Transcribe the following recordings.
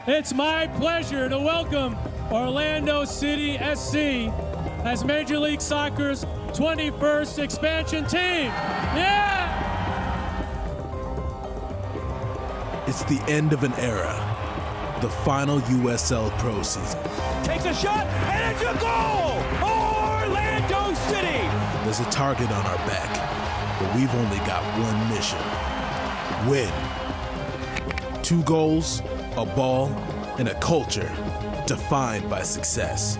It's my pleasure to welcome Orlando City SC as Major League Soccer's 21st expansion team. Yeah! It's the end of an era. The final USL Pro season. Takes a shot, and it's a goal! Orlando City! There's a target on our back, but we've only got one mission. Win. 2 goals, a ball, and a culture defined by success.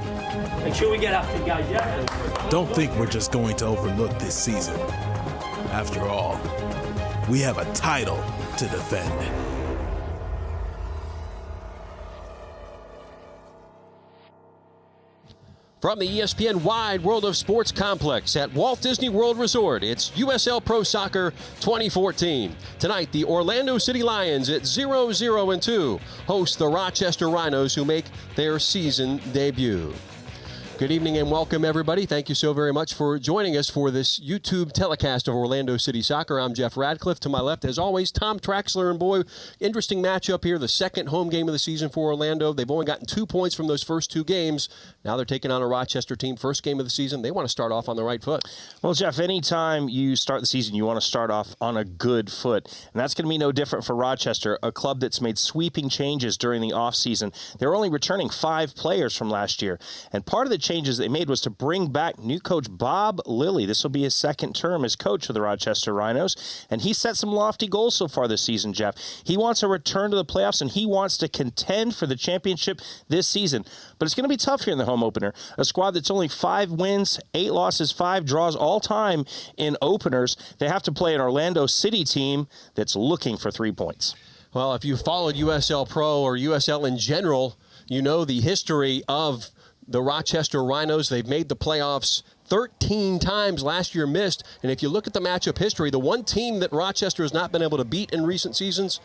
Make sure we get after guys, yeah? Don't think we're just going to overlook this season. After all, we have a title to defend. From the ESPN Wide World of Sports Complex at Walt Disney World Resort, it's USL Pro Soccer 2014. Tonight, the Orlando City Lions at 0-2 host the Rochester Rhinos, who make their season debut. Good evening and welcome, everybody. Thank you so very much for joining us for this YouTube telecast of Orlando City Soccer. I'm Jeff Radcliffe. To my left, as always, Tom Traxler. And boy, interesting matchup here. The second home game of the season for Orlando. They've only gotten 2 points from those first 2 games. Now they're taking on a Rochester team. First game of the season. They want to start off on the right foot. Well, Jeff, anytime you start the season, you want to start off on a good foot. And that's going to be no different for Rochester, a club that's made sweeping changes during the offseason. They're only returning 5 players from last year. And part of the changes they made was to bring back new coach Bob Lilly. This will be his second term as coach of the Rochester Rhinos. And he set some lofty goals so far this season, Jeff. He wants a return to the playoffs, and he wants to contend for the championship this season. But it's going to be tough here in the home opener. A squad that's only 5 wins, 8 losses, 5 draws all time in openers. They have to play an Orlando City team that's looking for 3 points. Well, if you followed USL Pro or USL in general, you know the history of the Rochester Rhinos. They've made the playoffs 13 times. Last year missed. And if you look at the matchup history, the one team that Rochester has not been able to beat in recent seasons,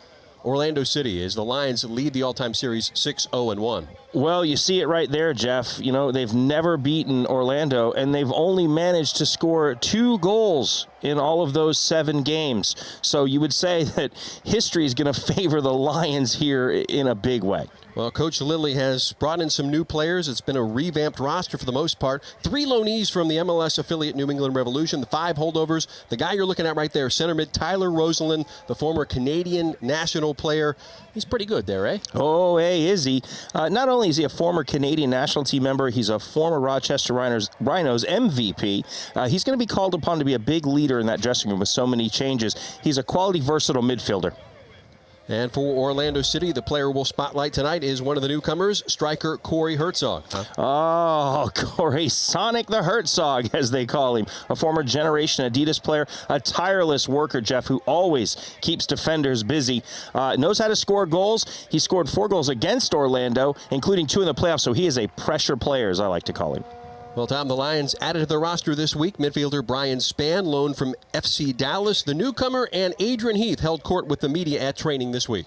Orlando City, as the Lions lead the all-time series 6-0-1. Well, you see it right there, Jeff. You know, they've never beaten Orlando, and they've only managed to score 2 goals in all of those 7 games. So you would say that history is going to favor the Lions here in a big way. Well, Coach Lilly has brought in some new players. It's been a revamped roster for the most part. 3 loanees from the MLS affiliate New England Revolution, the 5 holdovers. The guy you're looking at right there, center mid Tyler Rosalind, the former Canadian national player. He's pretty good there, eh? Oh, hey, is he? Not only is he a former Canadian national team member, he's a former Rochester Rhinos MVP. He's going to be called upon to be a big leader in that dressing room with so many changes. He's a quality, versatile midfielder. And for Orlando City, the player we'll spotlight tonight is one of the newcomers, striker Corey Herzog. Oh, Corey, Sonic the Herzog, as they call him. A former Generation Adidas player, a tireless worker, Jeff, who always keeps defenders busy. Knows how to score goals. He scored 4 goals against Orlando, including 2 in the playoffs, so he is a pressure player, as I like to call him. Well, Tom, the Lions added to the roster this week midfielder Brian Spann, loaned from FC Dallas. The newcomer and Adrian Heath held court with the media at training this week.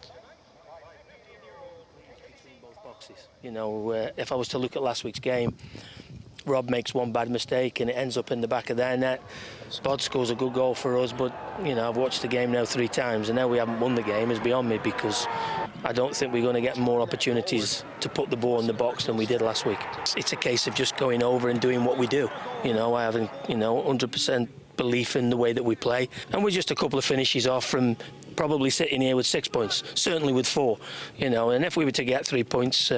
You know, if I was to look at last week's game, Rob makes one bad mistake and it ends up in the back of their net. Spod scores a good goal for us, but, you know, I've watched the game now 3 times and now we haven't won the game is beyond me, because I don't think we're going to get more opportunities to put the ball in the box than we did last week. It's a case of just going over and doing what we do. You know, I haven't, 100% belief in the way that we play. And we're just a couple of finishes off from probably sitting here with 6 points, certainly with 4, and if we were to get 3 points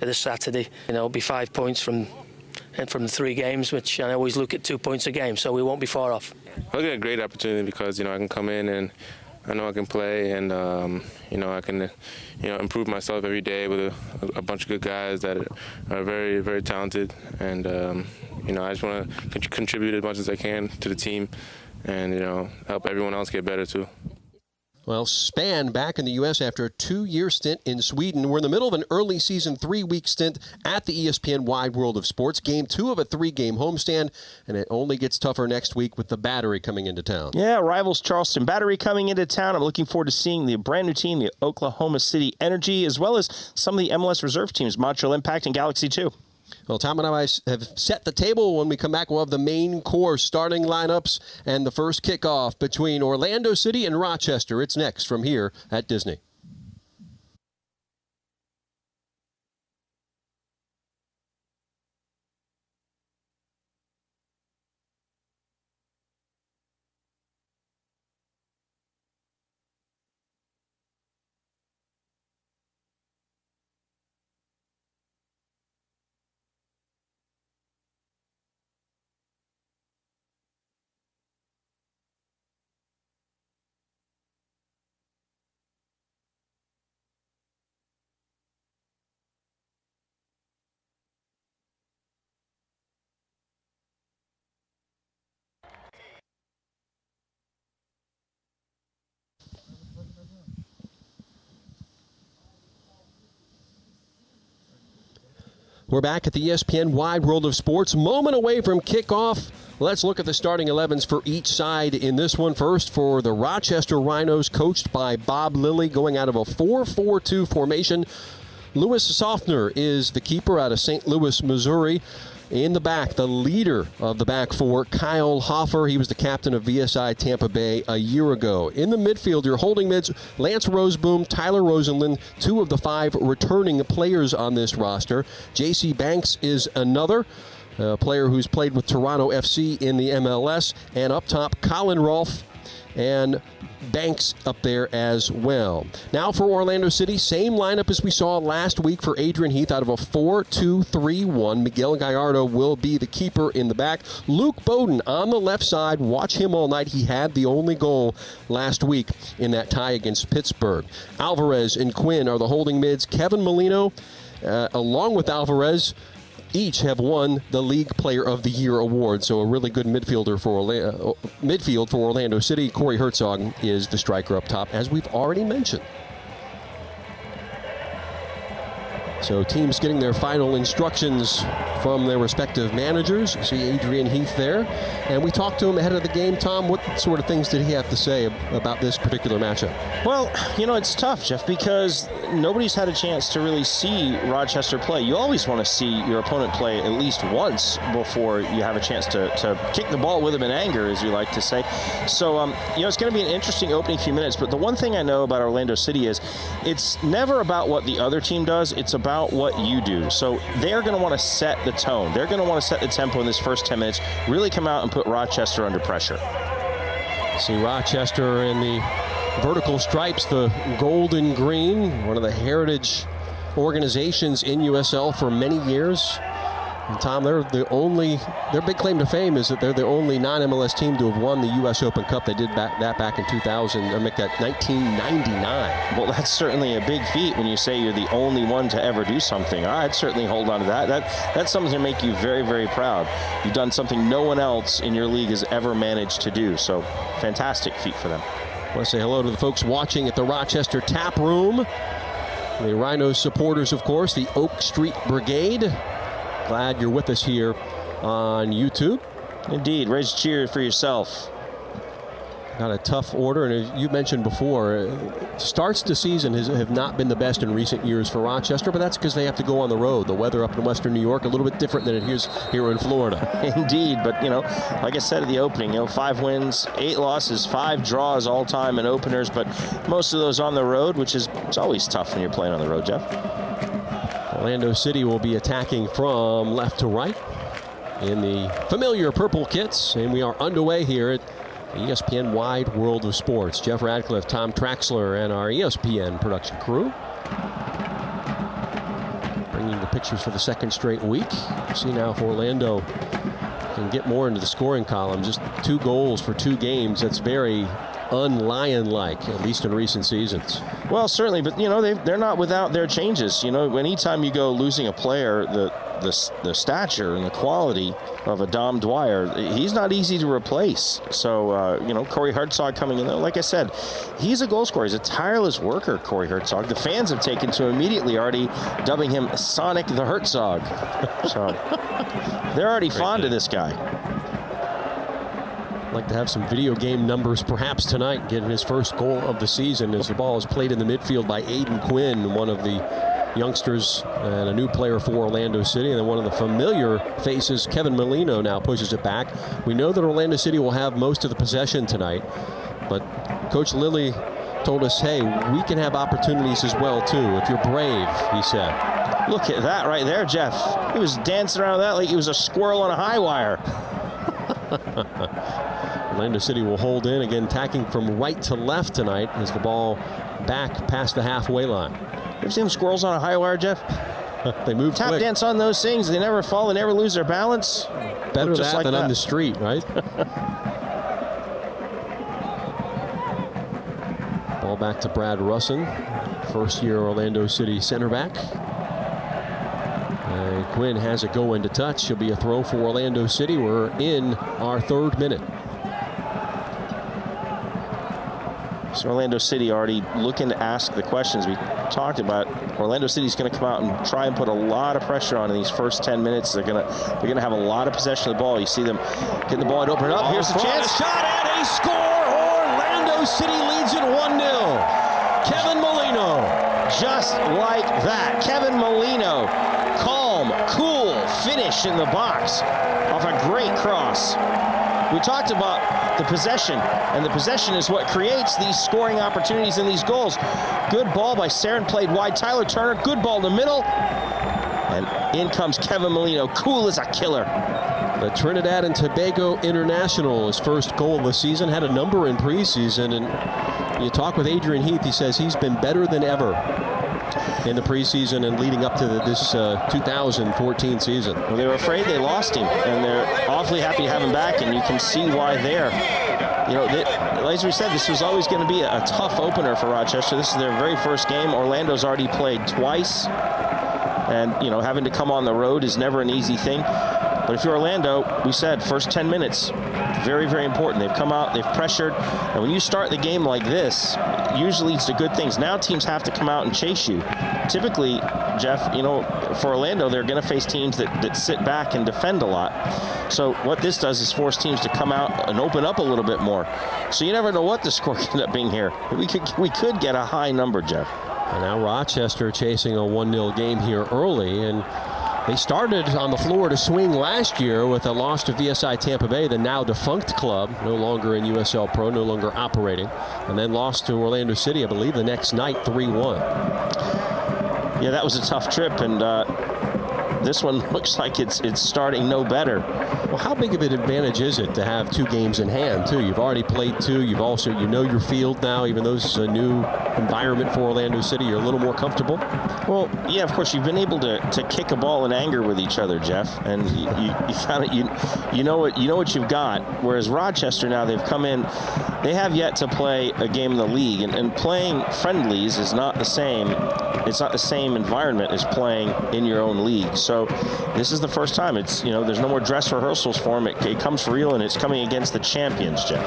this Saturday, it'll be 5 points from the 3 games, which I always look at 2 points a game, so we won't be far off. I get a great opportunity because, I can come in and I know I can play, and, I can, improve myself every day with a bunch of good guys that are very, very talented. And, I just want to contribute as much as I can to the team and, help everyone else get better too. Well, Spann back in the U.S. after a 2-year stint in Sweden. We're in the middle of an early season 3-week stint at the ESPN Wide World of Sports. Game 2 of a 3-game homestand, and it only gets tougher next week with the Battery coming into town. Yeah, rivals Charleston Battery coming into town. I'm looking forward to seeing the brand new team, the Oklahoma City Energy, as well as some of the MLS reserve teams, Montreal Impact and Galaxy 2. Well, Tom and I have set the table. When we come back, we'll have the main core starting lineups and the first kickoff between Orlando City and Rochester. It's next from here at Disney. We're back at the ESPN Wide World of Sports. Moment away from kickoff. Let's look at the starting 11s for each side in this one. First, for the Rochester Rhinos, coached by Bob Lilly, going out of a 4-4-2 formation. Louis Softner is the keeper out of St. Louis, Missouri. In the back, the leader of the back four, Kyle Hoffer. He was the captain of VSI Tampa Bay a year ago. In the midfield, your holding mids, Lance Roseboom, Tyler Rosenlund, 2 of the 5 returning players on this roster. J.C. Banks is another player who's played with Toronto FC in the MLS. And up top, Colin Rolfe and Banks up there as well. Now for Orlando City, same lineup as we saw last week for Adrian Heath out of a 4-2-3-1. Miguel Gallardo will be the keeper in the back. Luke Bowden on the left side. Watch him all night. He had the only goal last week in that tie against Pittsburgh. Alvarez and Quinn are the holding mids. Kevin Molino, along with Alvarez, each have won the League Player of the Year award, so a really good midfield for Orlando City. Corey Herzog is the striker up top, as we've already mentioned. So teams getting their final instructions from their respective managers. You see Adrian Heath there. And we talked to him ahead of the game. Tom, what sort of things did he have to say about this particular matchup? Well, it's tough, Jeff, because nobody's had a chance to really see Rochester play. You always want to see your opponent play at least once before you have a chance to kick the ball with them in anger, as you like to say. So, it's going to be an interesting opening few minutes. But the one thing I know about Orlando City is it's never about what the other team does. It's about what you do. So they're going to want to set the tone. They're going to want to set the tempo in this first 10 minutes, really come out and put Rochester under pressure. See Rochester in the vertical stripes, the gold and green, one of the heritage organizations in USL for many years. And Tom, their big claim to fame is that they're the only non-MLS team to have won the U.S. Open Cup. They did that back in 1999. Well, that's certainly a big feat when you say you're the only one to ever do something. I'd certainly hold on to that. That's something to make you very, very proud. You've done something no one else in your league has ever managed to do. So, fantastic feat for them. I want to say hello to the folks watching at the Rochester Tap Room. The Rhinos supporters, of course, the Oak Street Brigade. Glad you're with us here on YouTube. Indeed, raise a cheer for yourself. Got a tough order, and as you mentioned before, starts to season have not been the best in recent years for Rochester, but that's because they have to go on the road. The weather up in western New York a little bit different than it is here in Florida. Indeed, but like I said at the opening, 5 wins, 8 losses, 5 draws all time in openers, but most of those on the road, which is it's always tough when you're playing on the road, Jeff. Orlando City will be attacking from left to right in the familiar purple kits, and we are underway here at ESPN Wide World of Sports. Jeff Radcliffe, Tom Traxler, and our ESPN production crew bringing the pictures for the second straight week. See now if Orlando can get more into the scoring column. Just 2 goals for 2 games. That's very un-Lion-like, at least in recent seasons. Well, certainly, but they're not without their changes. Anytime you go losing a player, the stature and the quality of a Dom Dwyer, he's not easy to replace. So, Corey Herzog coming in there, like I said, he's a goal scorer. He's a tireless worker, Corey Herzog. The fans have taken to him immediately, already dubbing him Sonic the Herzog. So, they're already fond of this guy. Like to have some video game numbers perhaps tonight, getting his first goal of the season as the ball is played in the midfield by Aiden Quinn, one of the youngsters and a new player for Orlando City. And then one of the familiar faces, Kevin Molino, now pushes it back. We know that Orlando City will have most of the possession tonight, but Coach Lilly told us, hey, we can have opportunities as well too if you're brave, he said. Look at that right there, Jeff. He was dancing around that like he was a squirrel on a high wire. Orlando City will hold in, again attacking from right to left tonight as the ball back past the halfway line. You ever seen squirrels on a high wire, Jeff? They move Tap quick. dance on those things. They never fall. They never lose their balance. Better that than on the street, right? Ball back to Brad Russin, first-year Orlando City center back. And Quinn has it go into touch. It'll be a throw for Orlando City. We're in our 3rd minute. So Orlando City already looking to ask the questions we talked about. Orlando City's going to come out and try and put a lot of pressure on in these first 10 minutes. They're going to have a lot of possession of the ball. You see them getting the ball and open it up. Here's the chance. Shot and a score. Orlando City leads it 1-0. Kevin Molino. Just like that. Kevin Molino. Calm, cool finish in the box off a great cross. We talked about the possession, and the possession is what creates these scoring opportunities and these goals. Good ball by Saren, played wide. Tyler Turner, good ball in the middle. And in comes Kevin Molino, cool as a killer. The Trinidad and Tobago international, his first goal of the season, had a number in preseason. And you talk with Adrian Heath, he says he's been better than ever in the preseason and leading up to this 2014 season. Well, they were afraid they lost him, and they're awfully happy to have him back, and you can see why there. You know, as we said, this was always going to be a tough opener for Rochester. This is their very first game. Orlando's already played twice, and, you know, having to come on the road is never an easy thing. But if you're Orlando, we said first 10 minutes, very, very important. They've come out, they've pressured, and when you start the game like this, it usually leads to good things. Now teams have to come out and chase you. Typically, Jeff, you know, for Orlando, they're going to face teams that sit back and defend a lot. So what this does is force teams to come out and open up a little bit more. So you never know what the score could end up being here. We could get a high number, Jeff. And now Rochester chasing a 1-0 game here early, and they started on the floor to swing last year with a loss to VSI Tampa Bay, the now defunct club, no longer in USL Pro, no longer operating, and then lost to Orlando City, I believe, the next night, 3-1. Yeah, that was a tough trip, and this one looks like it's starting no better. Well, how big of an advantage is it to have two games in hand, too? You've already played two. You've also, you know your field now, even though it's a new environment for Orlando City. You're a little more comfortable. Well, yeah, of course, you've been able to kick a ball in anger with each other, Jeff, and you know what you've got. Whereas Rochester now, they've come in, they have yet to play a game in the league, and playing friendlies is not the same. It's not the same environment as playing in your own league. So this is the first time. It's, you know, there's no more dress rehearsals for them. It comes for real, and it's coming against the champions, Jeff.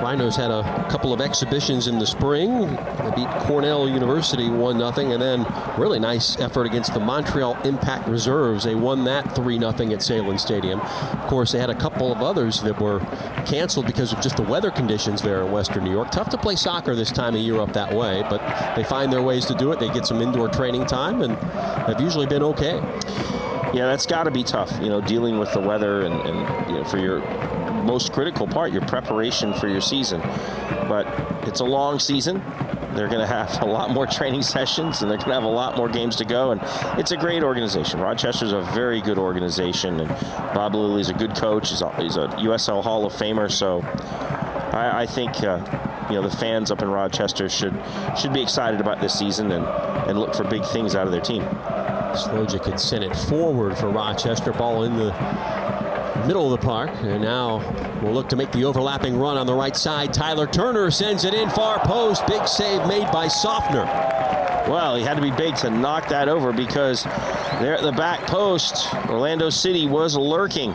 Rhinos had a couple of exhibitions in the spring. They beat Cornell University 1-0, and then really nice effort against the Montreal Impact Reserves. They won that 3-0 at Salem Stadium. Of course, they had a couple of others that were canceled because of just the weather conditions there in Western New York. Tough to play soccer this time of year up that way, but they find their ways to do it. They get some indoor training time, and have usually been okay. Yeah, that's got to be tough, you know, dealing with the weather and you know, for your most critical part, your preparation for your season. But it's a long season. They're going to have a lot more training sessions, and they're going to have a lot more games to go. And it's a great organization. Rochester's a very good organization, and Bob Lilly's a good coach. He's a USL Hall of Famer. So I think you know, the fans up in Rochester should be excited about this season and look for big things out of their team. Slojic had sent it forward for Rochester. Ball in the middle of the park, and now we'll look to make the overlapping run on the right side. Tyler Turner sends it in far post. Big save made by Softner. Well, he had to be big to knock that over, because there at the back post, Orlando City was lurking.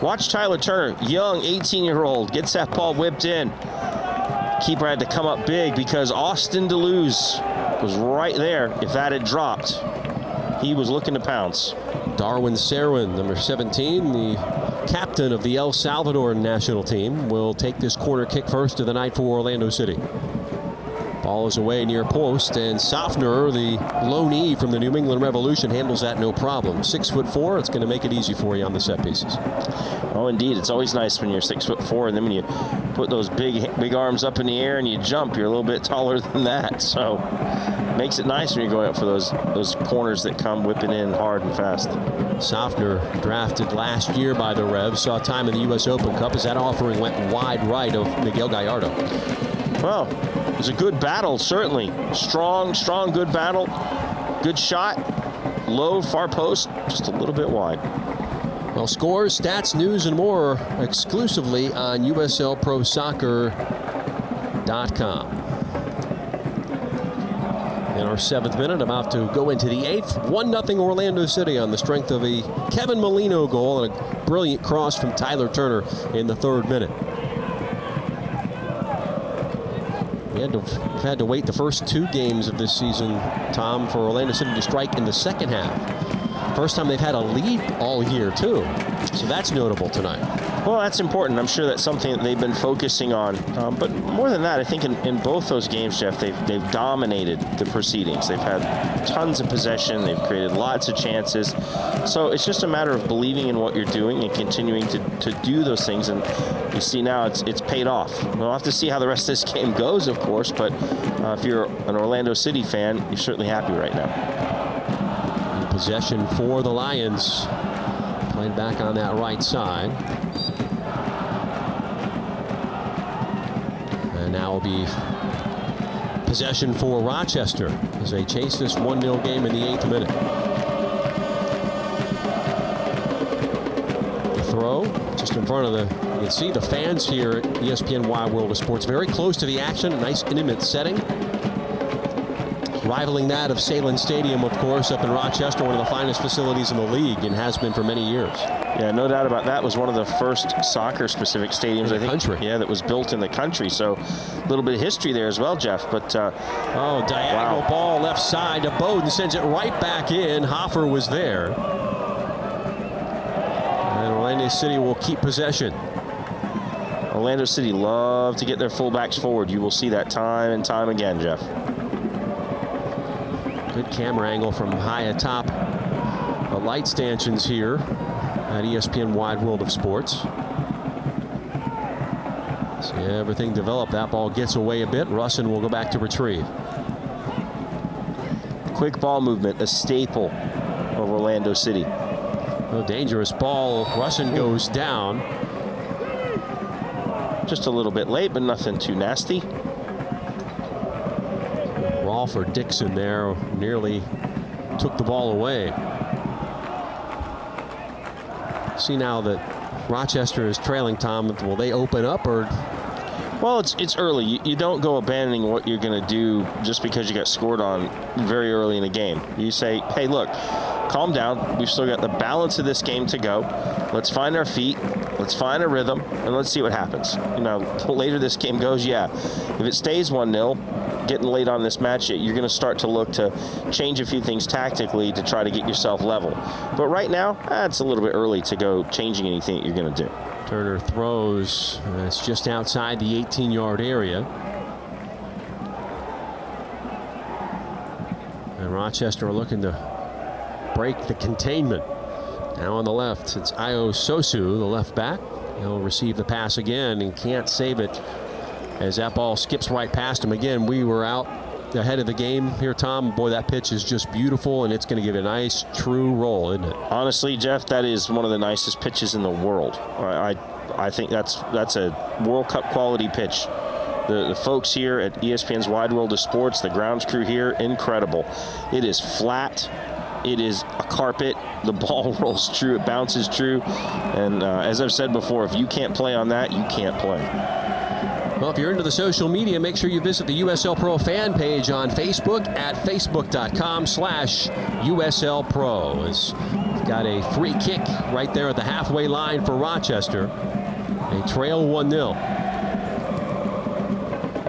Watch Tyler Turner, young 18-year-old, gets that ball whipped in. Keeper had to come up big because Austin DeLuz was right there. If that had dropped, he was looking to pounce. Darwin Serwin, number 17, the captain of the El Salvador national team, will take this corner kick first of the night for Orlando City. Ball is away near post, and Softner, the loanee from the New England Revolution, handles that no problem. 6'4", it's going to make it easy for you on the set pieces. Oh, indeed. It's always nice when you're 6'4", and then when you put those big arms up in the air and you jump, you're a little bit taller than that. So makes it nice when you're going up for those corners that come whipping in hard and fast. Softner, drafted last year by the Revs, saw time in the U.S. Open Cup as that offering went wide right of Miguel Gallardo. Well, it was a good battle, certainly. Strong, good battle. Good shot. Low, far post, just a little bit wide. Well, scores, stats, news, and more exclusively on USLProSoccer.com. In our 7th minute, about to go into the 8th. 1-0 Orlando City on the strength of a Kevin Molino goal and a brilliant cross from Tyler Turner in the 3rd minute. We've had to wait the first 2 games of this season, Tom, for Orlando City to strike in the second half. First time they've had a lead all year, too. So that's notable tonight. Well, that's important. I'm sure that's something that they've been focusing on. But more than that, I think in both those games, Jeff, they've dominated the proceedings. They've had tons of possession. They've created lots of chances. So it's just a matter of believing in what you're doing and continuing to do those things. And you see now it's paid off. We'll have to see how the rest of this game goes, of course. But if you're an Orlando City fan, you're certainly happy right now. Possession for the Lions. Played back on that right side. And now will be possession for Rochester as they chase this 1-0 game in the 8th minute. The throw just in front of you can see the fans here at ESPN Wide World of Sports very close to the action. A nice intimate setting. Rivaling that of Salem Stadium, of course, up in Rochester, one of the finest facilities in the league and has been for many years. Yeah, no doubt about that. Was one of the first soccer-specific stadiums, I think. Country. Yeah, that was built in the country. So a little bit of history there as well, Jeff. But diagonal ball left side to Bowden, sends it right back in. Hoffer was there. And Orlando City will keep possession. Orlando City love to get their fullbacks forward. You will see that time and time again, Jeff. Good camera angle from high atop the light stanchions here at ESPN Wide World of Sports. See everything develop. That ball gets away a bit. Russin will go back to retrieve. Quick ball movement, a staple of Orlando City. A dangerous ball. Russin goes down. Just a little bit late, but nothing too nasty. For Dixon there nearly took the ball away. See now that Rochester is trailing, Tom. Will they open up or? Well, it's early. You don't go abandoning what you're going to do just because you got scored on very early in the game. You say, hey, look, calm down. We've still got the balance of this game to go. Let's find our feet. Let's find a rhythm, and let's see what happens. You know, the later this game goes, if it stays 1-0, getting late on this match, you're going to start to look to change a few things tactically to try to get yourself level. But right now, it's a little bit early to go changing anything that you're going to do. Turner throws. It's just outside the 18-yard area. And Rochester are looking to break the containment. Now on the left, it's Io Sosu, the left back. He'll receive the pass again and can't save it as that ball skips right past him. Again, we were out ahead of the game here, Tom. Boy, that pitch is just beautiful, and it's going to give a nice, true roll, isn't it? Honestly, Jeff, that is one of the nicest pitches in the world. I think that's a World Cup quality pitch. The folks here at ESPN's Wide World of Sports, the grounds crew here, incredible. It is flat. It is a carpet. The ball rolls true. It bounces true. And as I've said before, if you can't play on that, you can't play. Well, if you're into the social media, make sure you visit the USL Pro fan page on Facebook at facebook.com/USL Pro. We've got a free kick right there at the halfway line for Rochester. They trail 1-0.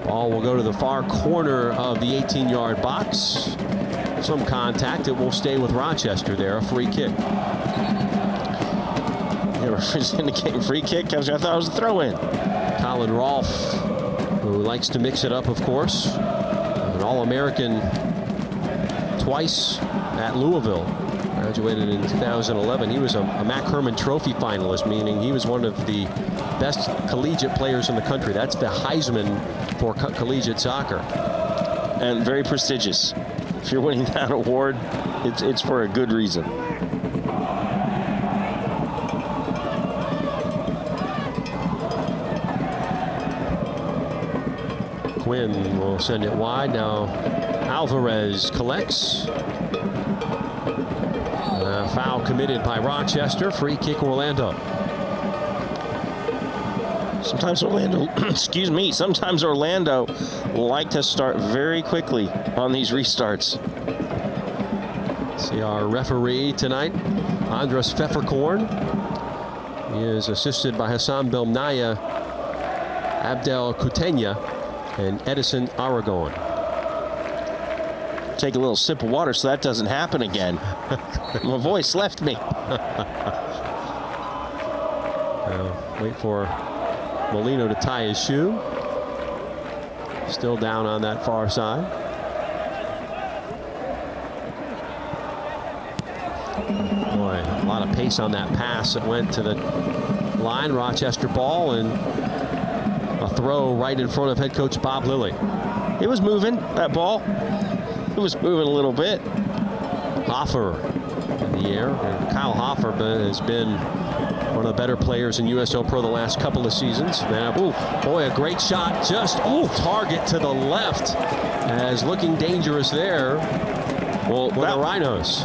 Ball will go to the far corner of the 18-yard box. Some contact. It will stay with Rochester there. A free kick. Yeah, referee's indicating free kick. I thought it was a throw-in. Colin Rolfe, who likes to mix it up, of course. An All-American twice at Louisville. Graduated in 2011. He was a Mac Herman Trophy finalist, meaning he was one of the best collegiate players in the country. That's the Heisman for collegiate soccer. And very prestigious. If you're winning that award, it's for a good reason. Quinn will send it wide. Now Alvarez collects. Foul committed by Rochester. Free kick Orlando. Sometimes Orlando, sometimes Orlando like to start very quickly on these restarts. See our referee tonight, Andres Pfefferkorn. He is assisted by Hassan Belnaya, Abdel Kutenya, and Edison Aragon. Take a little sip of water so that doesn't happen again. My voice left me. Wait for Molino to tie his shoe. Still down on that far side. Boy, a lot of pace on that pass that went to the line. Rochester ball and a throw right in front of head coach Bob Lilly. It was moving, that ball. It was moving a little bit. Hoffer in the air. And Kyle Hoffer has been one of the better players in USL Pro the last couple of seasons. Now, boy, a great shot just off target to the left, as looking dangerous there. Well, for the Rhinos.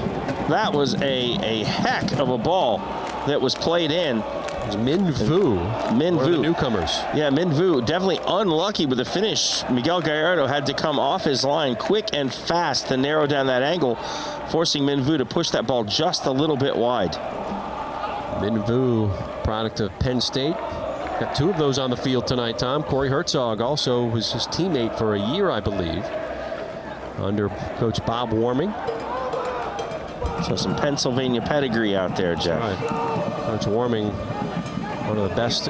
That was a heck of a ball that was played in. It was Min Vu. One of the newcomers. Yeah, Min Vu definitely unlucky with the finish. Miguel Gallardo had to come off his line quick and fast to narrow down that angle, forcing Min Vu to push that ball just a little bit wide. Min Vu, product of Penn State. Got two of those on the field tonight, Tom. Corey Herzog also was his teammate for a year, I believe, under Coach Bob Warming. So some Pennsylvania pedigree out there, Jeff. Right. Coach Warming, one of the best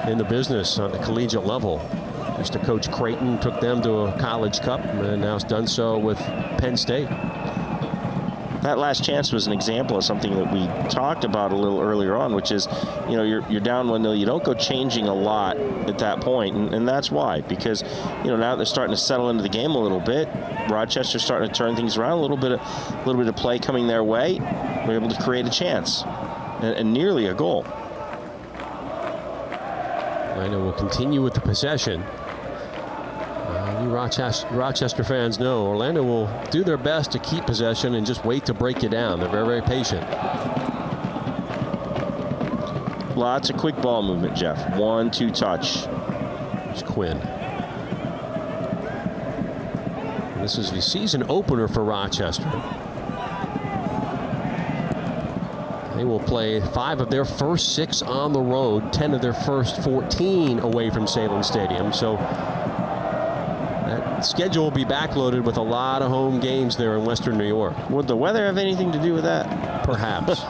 in the business on the collegiate level. Used to coach Creighton, took them to a college cup, and now has done so with Penn State. That last chance was an example of something that we talked about a little earlier on, which is, you know, you're down 1-0. You don't go changing a lot at that point, and that's why. Because, you know, now they're starting to settle into the game a little bit. Rochester's starting to turn things around. A little bit of play coming their way. We're able to create a chance and nearly a goal. Orlando will continue with the possession. You Rochester fans know Orlando will do their best to keep possession and just wait to break you down. They're very, very patient. Lots of quick ball movement, Jeff. 1-2 touch. There's Quinn. And this is the season opener for Rochester. They will play 5 of their first 6 on the road, 10 of their first 14 away from Salem Stadium. So that schedule will be backloaded with a lot of home games there in Western New York. Would the weather have anything to do with that? Perhaps.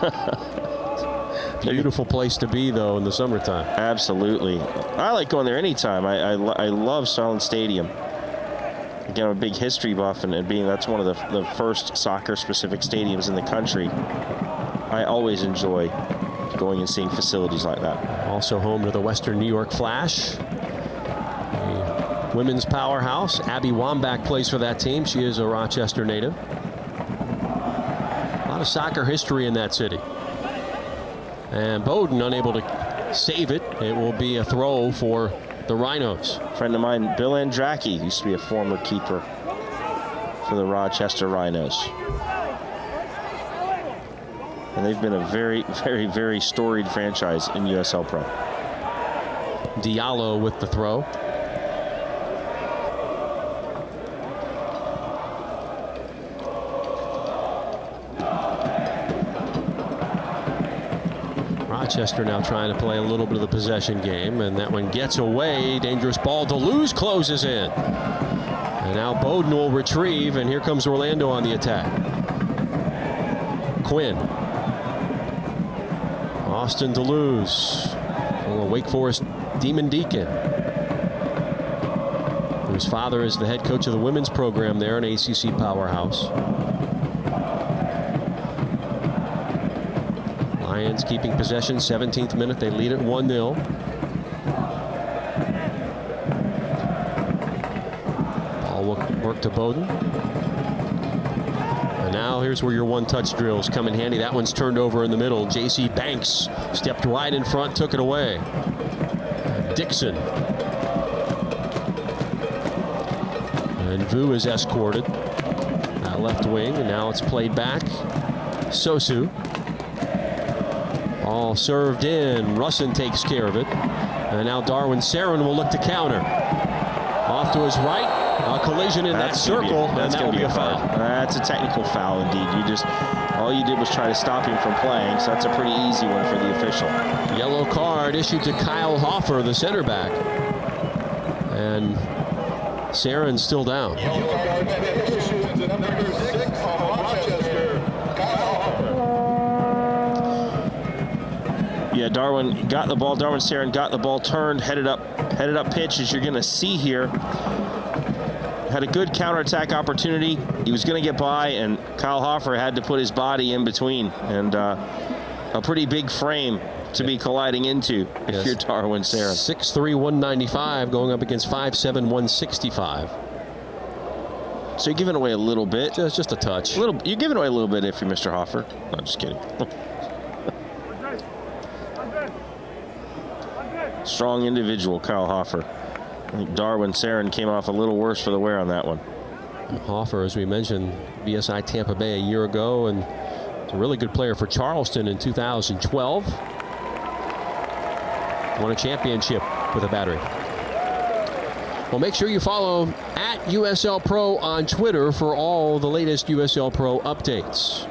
Beautiful place to be, though, in the summertime. Absolutely. I like going there anytime. I love Salem Stadium. Again, I'm a big history buff, and being that's one of the first soccer-specific stadiums in the country, I always enjoy going and seeing facilities like that. Also home to the Western New York Flash, a women's powerhouse. Abby Wambach plays for that team. She is a Rochester native. A lot of soccer history in that city. And Bowden unable to save it. It will be a throw for the Rhinos. A friend of mine, Bill Andracki, used to be a former keeper for the Rochester Rhinos. And they've been a very, very, very storied franchise in USL Pro. Diallo with the throw. Rochester now trying to play a little bit of the possession game, and that one gets away. Dangerous ball. Deleuze closes in. And now Bowden will retrieve, and here comes Orlando on the attack. Quinn. Austin Deleuze, a Wake Forest Demon Deacon, whose father is the head coach of the women's program there, an ACC powerhouse. Lions keeping possession, 17th minute. They lead at 1-0. Ball work to Bowden. And now here's where your one-touch drills come in handy. That one's turned over in the middle. J.C. Banks stepped right in front, took it away. Dixon. And Vu is escorted. Left wing, and now it's played back. Sosu. Ball served in. Russin takes care of it. And now Darwin Sarin will look to counter. Off to his right. A collision in that circle, and that will be a foul. That's a technical foul indeed. All you did was try to stop him from playing, so that's a pretty easy one for the official. Yellow card issued to Kyle Hoffer, the center back. And Saren's still down. Yeah, Darwin got the ball. Darwin Saren got the ball, turned, headed up pitch, as you're going to see here. Had a good counterattack opportunity. He was going to get by, and Kyle Hoffer had to put his body in between. And a pretty big frame to be colliding into if you're Darwin Saren. 6'3", 195 going up against 5'7", 165. So you're giving away a little bit. Just a touch. You're giving away a little bit if you're Mr. Hoffer. No, just kidding. Strong individual, Kyle Hoffer. I think Darwin Saren came off a little worse for the wear on that one. Hoffer, as we mentioned, VSI Tampa Bay a year ago, and a really good player for Charleston in 2012. Won a championship with a battery. Well, make sure you follow at USL Pro on Twitter for all the latest USL Pro updates.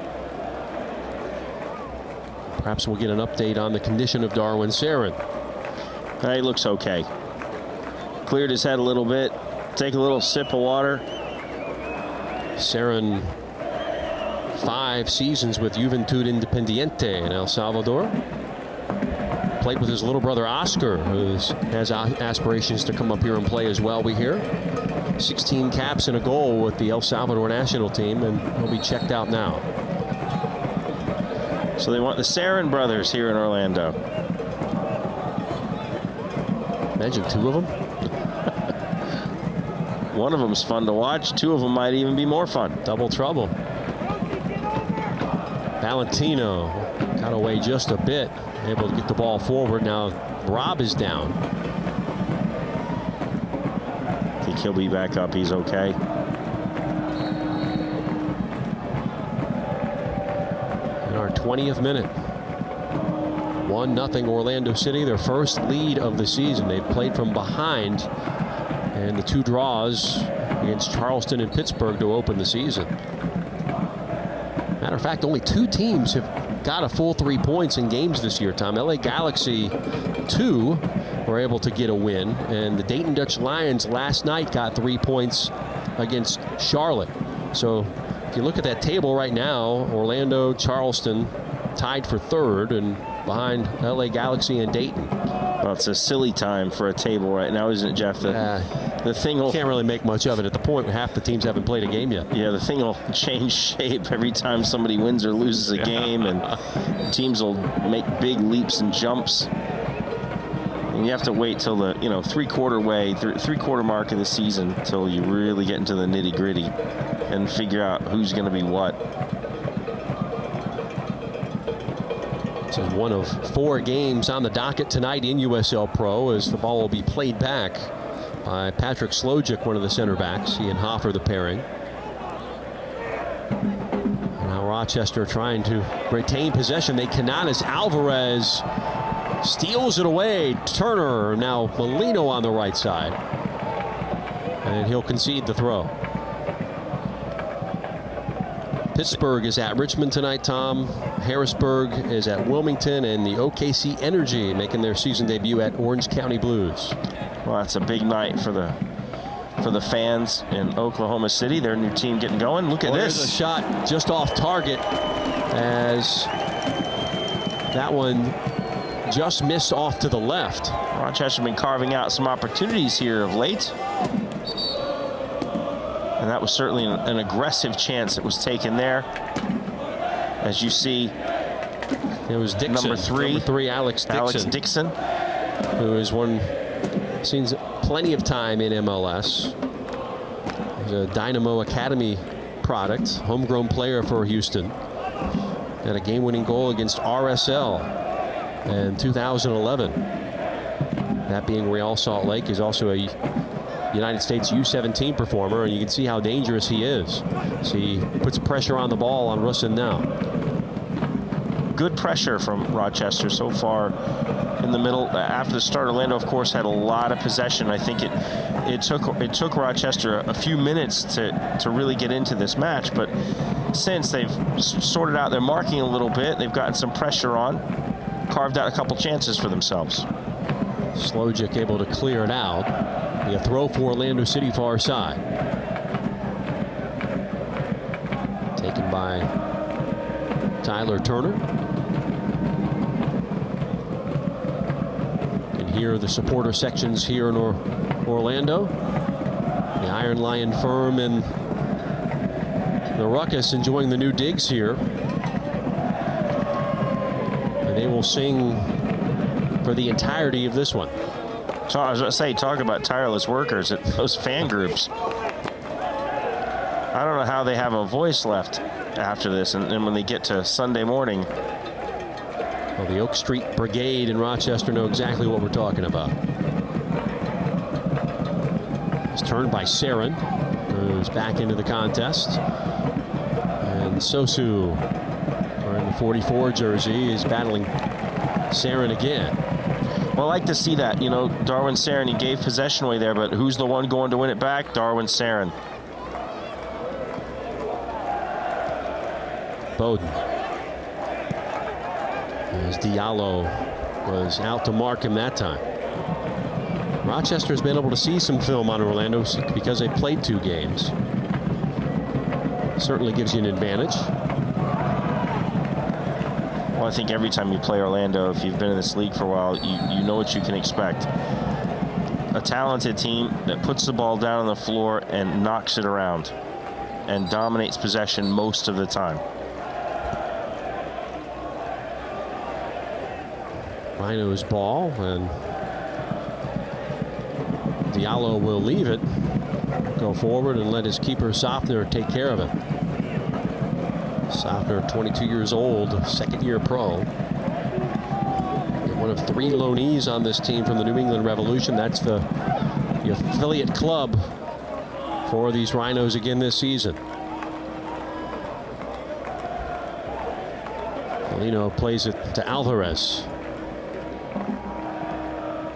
Perhaps we'll get an update on the condition of Darwin Saren. He looks okay. Cleared his head a little bit. Take a little sip of water. Saren, 5 seasons with Juventud Independiente in El Salvador. Played with his little brother Oscar, who has aspirations to come up here and play as well, we hear. 16 caps and a goal with the El Salvador national team, and he'll be checked out now. So they want the Saren brothers here in Orlando. Imagine 2 of them. One of them's fun to watch. 2 of them might even be more fun. Double trouble. Valentino got away just a bit. Able to get the ball forward. Now Rob is down. I think he'll be back up. He's okay. In our 20th minute. 1-0 Orlando City, their first lead of the season. They've played from behind, and the 2 draws against Charleston and Pittsburgh to open the season. Matter of fact, only 2 teams have got a full 3 points in games this year, Tom. LA Galaxy 2 were able to get a win, and the Dayton Dutch Lions last night got 3 points against Charlotte. So if you look at that table right now, Orlando, Charleston tied for 3rd, and behind LA Galaxy and Dayton. Well, it's a silly time for a table right now, isn't it, Jeff? The thing will... Can't really make much of it at the point where half the teams haven't played a game yet. Yeah, the thing will change shape every time somebody wins or loses a game, and teams will make big leaps and jumps. And you have to wait till the three-quarter mark of the season till you really get into the nitty-gritty and figure out who's going to be what. This is one of 4 games on the docket tonight in USL Pro, as the ball will be played back by Patrick Slojic, one of the center backs. He and Hoffer the pairing. Now Rochester trying to retain possession. They cannot, as Alvarez steals it away. Turner, now Molino on the right side. And he'll concede the throw. Pittsburgh is at Richmond tonight, Tom. Harrisburg is at Wilmington, and the OKC Energy making their season debut at Orange County Blues. Well, that's a big night for the fans in Oklahoma City. Their new team getting going. Look at this. There's a shot just off target, as that one just missed off to the left. Rochester been carving out some opportunities here of late. And that was certainly an aggressive chance that was taken there. As you see, it was Dixon. Number 3, Alex Dixon. Who has seen plenty of time in MLS. He's a Dynamo Academy product, homegrown player for Houston. Had a game-winning goal against RSL in 2011. That being Real Salt Lake. Is also a United States U17 performer, and you can see how dangerous he is. So he puts pressure on the ball on Russin now. Good pressure from Rochester so far in the middle. After the start, Orlando, of course, had a lot of possession. I think it took Rochester a few minutes to really get into this match, but since they've sorted out their marking a little bit, they've gotten some pressure on, carved out a couple chances for themselves. Slojic able to clear it out. A throw for Orlando City far side. Taken by Tyler Turner. And here are the supporter sections here in Orlando. The Iron Lion Firm and the Ruckus enjoying the new digs here. And they will sing for the entirety of this one. So I was going to say, talk about tireless workers at those fan groups. I don't know how they have a voice left after this, and then when they get to Sunday morning. Well, the Oak Street Brigade in Rochester know exactly what we're talking about. It's turned by Sarin, who's back into the contest. And Sosu, wearing the 44 jersey, is battling Sarin again. Well, I like to see that. You know, Darwin Sarin, he gave possession away there, but who's the one going to win it back? Darwin Sarin. Bowden. As Diallo was out to mark him that time. Rochester has been able to see some film on Orlando because they played 2 games. Certainly gives you an advantage. Well, I think every time you play Orlando, if you've been in this league for a while, you know what you can expect. A talented team that puts the ball down on the floor and knocks it around and dominates possession most of the time. Rhinos ball, and Diallo will leave it, go forward and let his keeper Sofner take care of it. Sofner, 22 years old, 2nd-year pro. And one of 3 loanees on this team from the New England Revolution. That's the affiliate club for these Rhinos again this season. Molino plays it to Alvarez.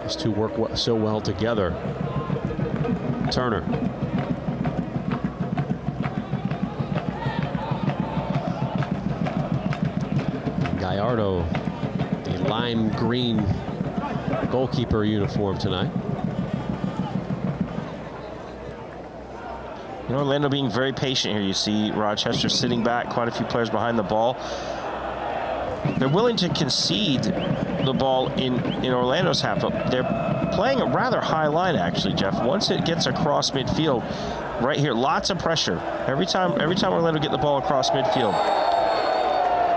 These two work so well together. Turner. Gallardo, the lime green goalkeeper uniform tonight. You know, Orlando being very patient here. You see Rochester sitting back, quite a few players behind the ball. They're willing to concede the ball in Orlando's half. They're playing a rather high line, actually, Jeff. Once it gets across midfield, right here, lots of pressure. Every time Orlando get the ball across midfield.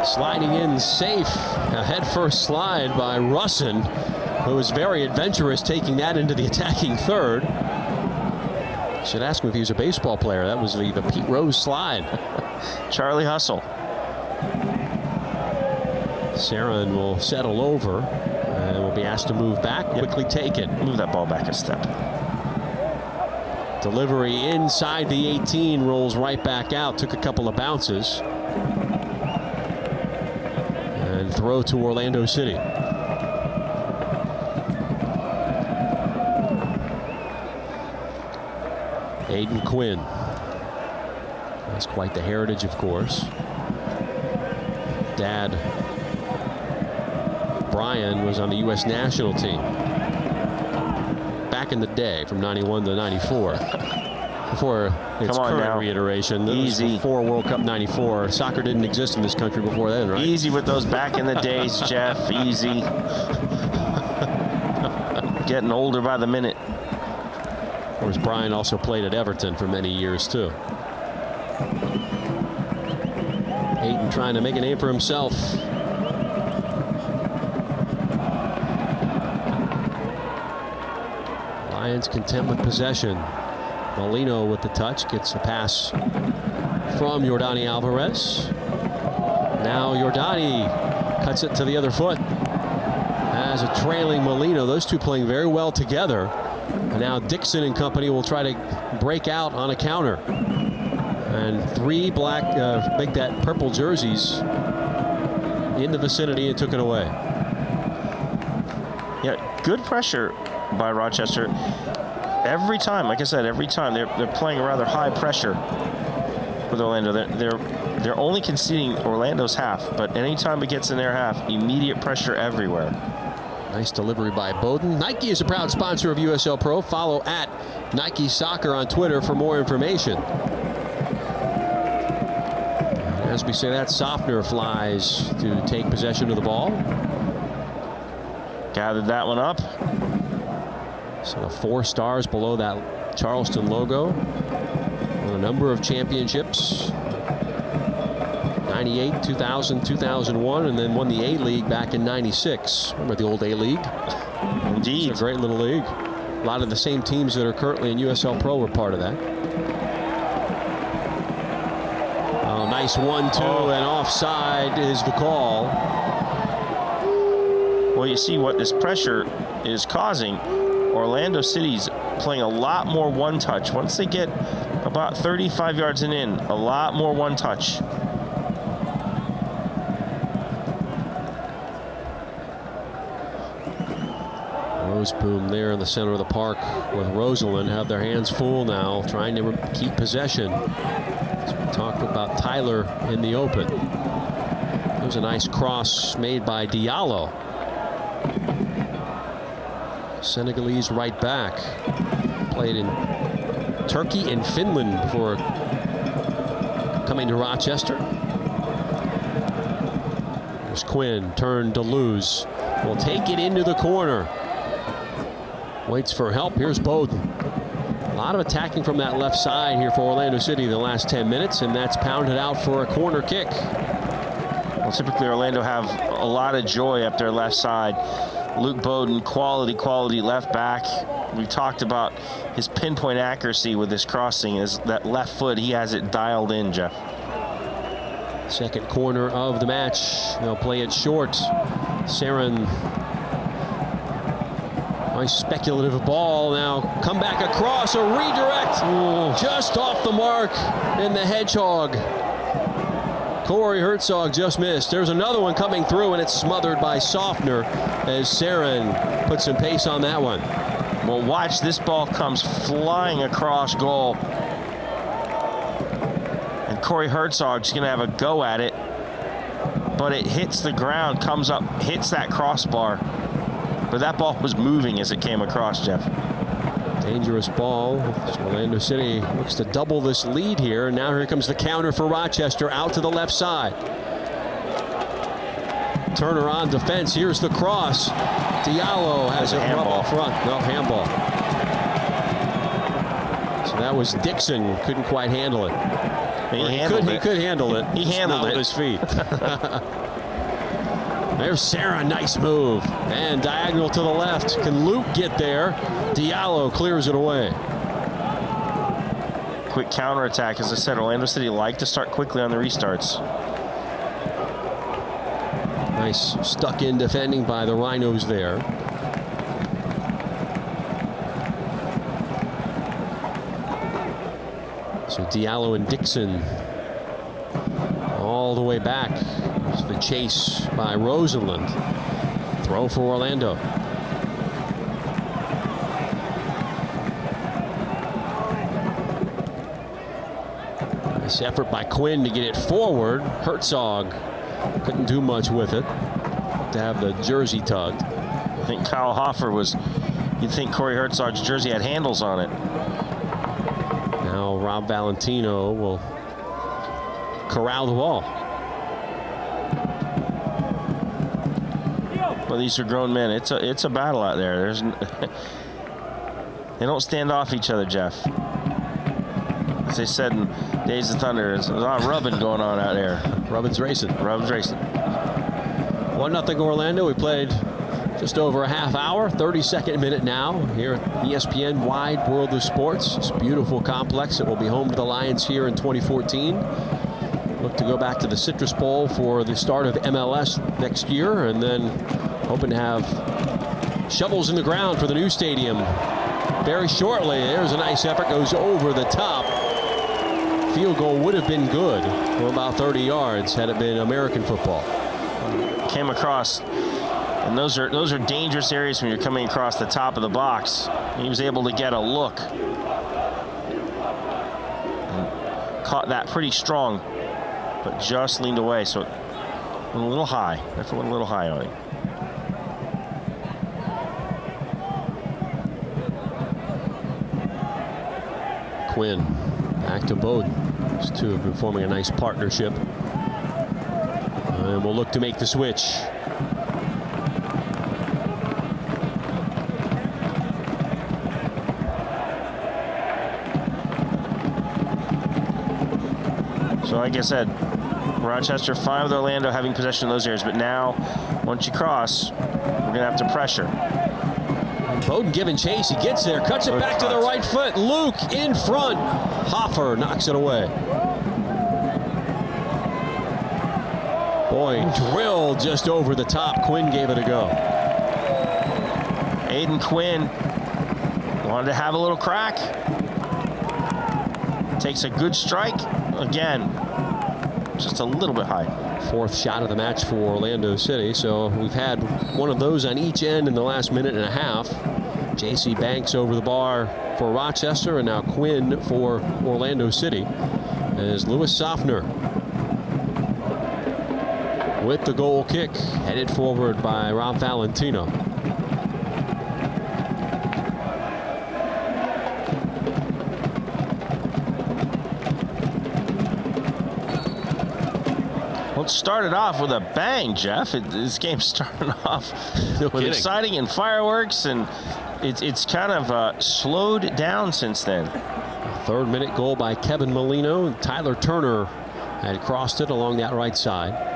Sliding in safe, a head-first slide by Russin, who was very adventurous taking that into the attacking third. Should ask him if he was a baseball player. That was the Pete Rose slide. Charlie Hustle. Sarin will settle over and will be asked to move back. Quickly taken. Move that ball back a step. Delivery inside the 18, rolls right back out. Took a couple of bounces. And throw to Orlando City. Aiden Quinn. That's quite the heritage, of course. Dad Brian was on the U.S. national team back in the day from 91 to 94. Before its current reiteration. Easy. Before World Cup 94. Soccer didn't exist in this country before then, right? Easy with those back in the days, Jeff. Easy. Getting older by the minute. Of course, Brian also played at Everton for many years, too. Hayden trying to make a name for himself. Lions content with possession. Molino with the touch, gets the pass from Yordani Alvarez. Now Yordani cuts it to the other foot. As a trailing Molino, those two playing very well together. And now Dixon and company will try to break out on a counter. And 3 black, make that purple jerseys in the vicinity and took it away. Yeah, good pressure by Rochester. Every time, like I said, every time they're playing a rather high pressure with Orlando. They're only conceding Orlando's half, but anytime it gets in their half, immediate pressure everywhere. Nice delivery by Bowden. Nike is a proud sponsor of USL Pro. Follow at Nike Soccer on Twitter for more information. And as we say that, Sofner flies to take possession of the ball. Gathered that one up. So the 4 stars below that Charleston logo. Won a number of championships. 98, 2000, 2001, and then won the A-League back in 96. Remember the old A-League? Indeed. It's a great little league. A lot of the same teams that are currently in USL Pro were part of that. Oh, nice 1-2, and offside is the call. Well, you see what this pressure is causing. Orlando City's playing a lot more one-touch. Once they get about 35 yards and in, a lot more one-touch. Roseboom there in the center of the park with Rosalind have their hands full now, trying to keep possession. As we talked about Tyler in the open. There's a nice cross made by Diallo. Senegalese right back. Played in Turkey and Finland before coming to Rochester. There's Quinn, turned to lose. Will take it into the corner. Waits for help. Here's Bowden. A lot of attacking from that left side here for Orlando City the last 10 minutes, and that's pounded out for a corner kick. Well, typically Orlando have a lot of joy up their left side. Luke Bowden, quality left back. We talked about his pinpoint accuracy with his crossing. That left foot, he has it dialed in, Jeff. Second corner of the match. They'll play it short. Sarin. Nice speculative ball. Now come back across, a redirect. Ooh. Just off the mark in the Hedgehog. Corey Herzog just missed. There's another one coming through, and it's smothered by Sofner as Sarin puts some pace on that one. Well, watch, this ball comes flying across goal. And Corey Herzog's going to have a go at it. But it hits the ground, comes up, hits that crossbar. But that ball was moving as it came across, Jeff. Dangerous ball. Orlando City looks to double this lead here. Now here comes the counter for Rochester out to the left side. Turner on defense. Here's the cross. Diallo has it rub off front. No, handball. So that was Dixon. Couldn't quite handle it. He could handle it. He handled it with his feet. There's Sarah, nice move. And diagonal to the left. Can Luke get there? Diallo clears it away. Quick counterattack. As I said, Orlando City like to start quickly on the restarts. Nice stuck in defending by the Rhinos there. So Diallo and Dixon all the way back. It's the chase by Rosalind. Throw for Orlando. Nice effort by Quinn to get it forward. Herzog couldn't do much with it. To have the jersey tugged. I think Kyle Hoffer was, you'd think Corey Herzog's jersey had handles on it. Now Rob Valentino will corral the ball. Well, these are grown men. It's a battle out there. They don't stand off each other, Jeff. As they said in Days of Thunder, there's a lot of rubbing going on out there. Rubbin's racing. 1-0 Orlando. We played just over a half hour. 32nd minute now here at ESPN Wide World of Sports. It's a beautiful complex. It will be home to the Lions here in 2014. Look to go back to the Citrus Bowl for the start of MLS next year, and then hoping to have shovels in the ground for the new stadium very shortly. There's a nice effort, goes over the top. Field goal would have been good for about 30 yards had it been American football. Came across, and those are dangerous areas when you're coming across the top of the box. He was able to get a look. And caught that pretty strong, but just leaned away, so a little high. That went a little high on him. Quinn back to Bowden. These two have been forming a nice partnership. And we'll look to make the switch. So like I said, Rochester fine with Orlando having possession of those areas, but now once you cross, we're gonna have to pressure. Bowden giving chase, he gets there, cuts it back to the right foot. Luke in front. Hoffer knocks it away. Boy, drilled just over the top. Quinn gave it a go. Aiden Quinn wanted to have a little crack. Takes a good strike. Again, just a little bit high. Fourth shot of the match for Orlando City. So we've had one of those on each end in the last minute and a half. J.C. Banks over the bar for Rochester, and now Quinn for Orlando City. As Lewis Soffner with the goal kick, headed forward by Rob Valentino. Well, it started off with a bang, Jeff. This game started off with exciting and fireworks, and it's kind of slowed down since then. Third-minute goal by Kevin Molino. Tyler Turner had crossed it along that right side.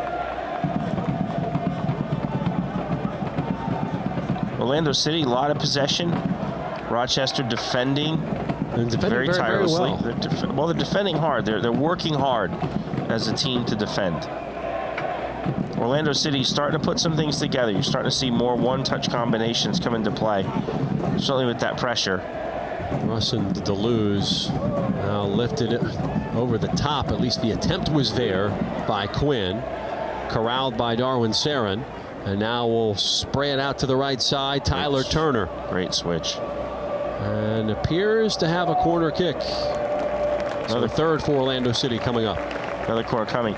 Orlando City, a lot of possession. Rochester defending very tirelessly. Very well. They're defending hard. They're working hard as a team to defend. Orlando City starting to put some things together. You're starting to see more one-touch combinations come into play, certainly with that pressure. Russ and Deleuze now lifted it over the top. At least the attempt was there by Quinn. Corralled by Darwin Sarin. And now we'll spray it out to the right side. Tyler Turner. Great switch. And appears to have a corner kick. Another third for Orlando City coming up. Another corner coming.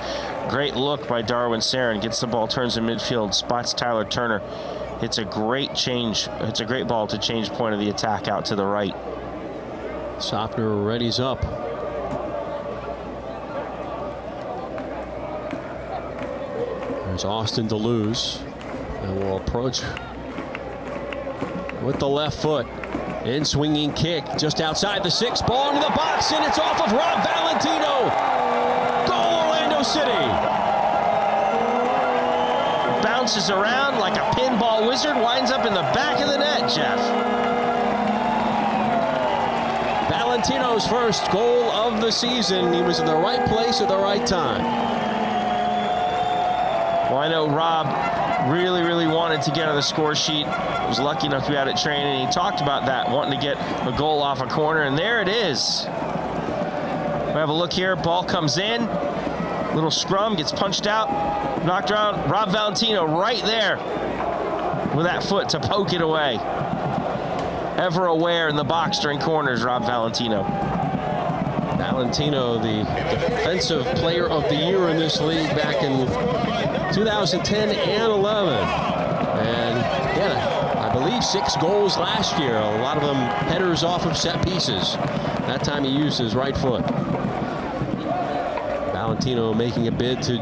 Great look by Darwin Sarin. Gets the ball, turns in midfield, spots Tyler Turner. It's a great change. It's a great ball to change point of the attack out to the right. Soffner readies up. There's Austin Deleuze. And will approach with the left foot. In swinging kick just outside the 6. Ball into the box, and it's off of Rob Valentino. Goal, Orlando City. Bounces around like a pinball wizard, winds up in the back of the net, Jeff. Valentino's first goal of the season. He was in the right place at the right time. Well, I know Rob really wanted to get on the score sheet. Was lucky enough to be out at training. He talked about that, wanting to get a goal off a corner, and there it is. We have a look here. Ball comes in. Little scrum, gets punched out, knocked around. Rob Valentino right there with that foot to poke it away. Ever aware in the box during corners, Rob Valentino. Valentino, the defensive player of the year in this league back in 2010 and 11. And he had, I believe, 6 goals last year. A lot of them headers off of set pieces. That time he used his right foot. Valentino making a bid to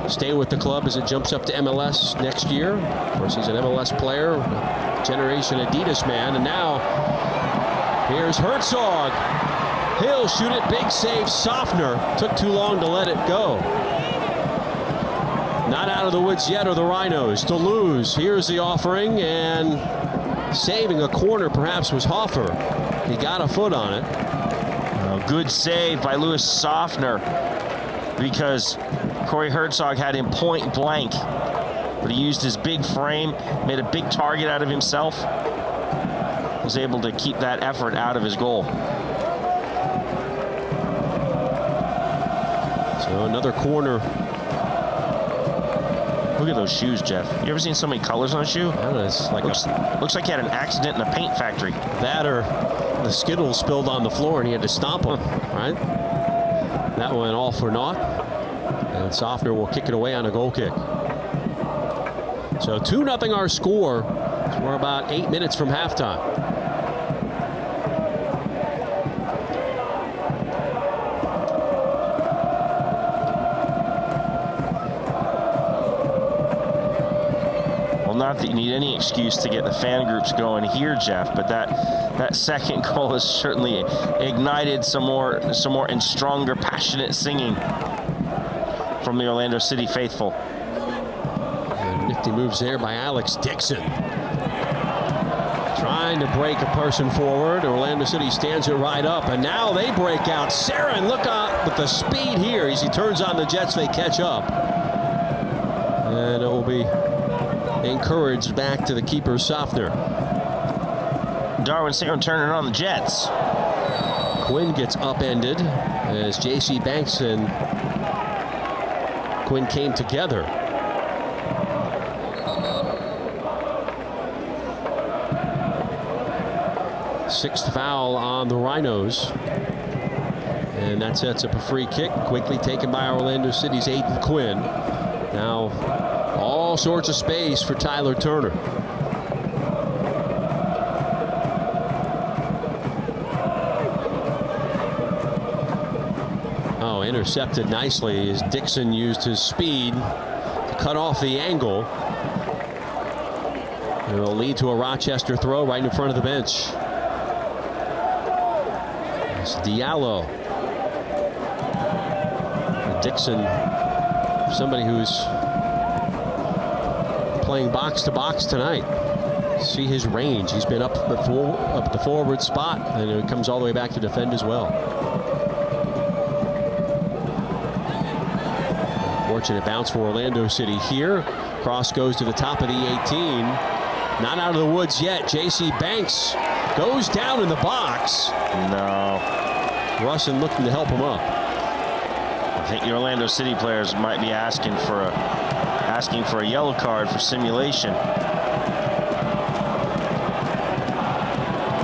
stay with the club as it jumps up to MLS next year. Of course, he's an MLS player, Generation Adidas man. And now here's Herzog. He'll shoot it. Big save. Soffner took too long to let it go. Not out of the woods yet are the Rhinos. Deleuze, here's the offering, and saving a corner perhaps was Hoffer. He got a foot on it. Good save by Lewis Soffner, because Corey Herzog had him point blank, but he used his big frame, made a big target out of himself, was able to keep that effort out of his goal. So another corner. Look at those shoes, Jeff. You ever seen so many colors on a shoe? Yeah, it's like looks like he had an accident in a paint factory. That or the Skittles spilled on the floor and he had to stomp them, right? That went all for naught. And Soffner will kick it away on a goal kick. So 2-0 our score. So we're about 8 minutes from halftime. Not that you need any excuse to get the fan groups going here, Jeff, but that second goal has certainly ignited some more and stronger, passionate singing from the Orlando City faithful. And nifty moves there by Alex Dixon. Trying to break a person forward. Orlando City stands it right up, and now they break out. Sarin, look out with the speed here as he turns on the Jets. They catch up, and it will be encouraged back to the keeper, Sofner. Darwin Sarin turning on the Jets. Quinn gets upended as J.C. Banks and Quinn came together. Sixth foul on the Rhinos. And that sets up a free kick, quickly taken by Orlando City's Aiden Quinn. Now, all sorts of space for Tyler Turner. Oh, intercepted nicely as Dixon used his speed to cut off the angle. It'll lead to a Rochester throw right in front of the bench. It's Diallo. Dixon, somebody who's playing box to box tonight. See his range. He's been up the forward spot, and it comes all the way back to defend as well. Fortunate bounce for Orlando City here. Cross goes to the top of the 18. Not out of the woods yet. J.C. Banks goes down in the box. No. Russin looking to help him up. I think the Orlando City players might be asking for a yellow card for simulation.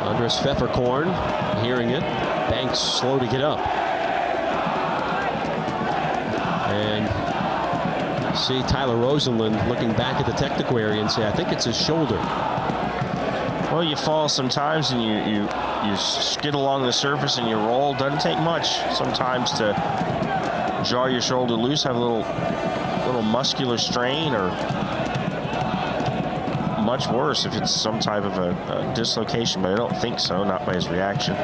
Andres Pfefferkorn hearing it. Banks slow to get up. And see Tyler Rosenlund looking back at the technical area and say, I think it's his shoulder. Well, you fall sometimes and you skid along the surface and you roll. Doesn't take much sometimes to jar your shoulder loose, have a little muscular strain, or much worse if it's some type of a dislocation, but I don't think so, not by his reaction.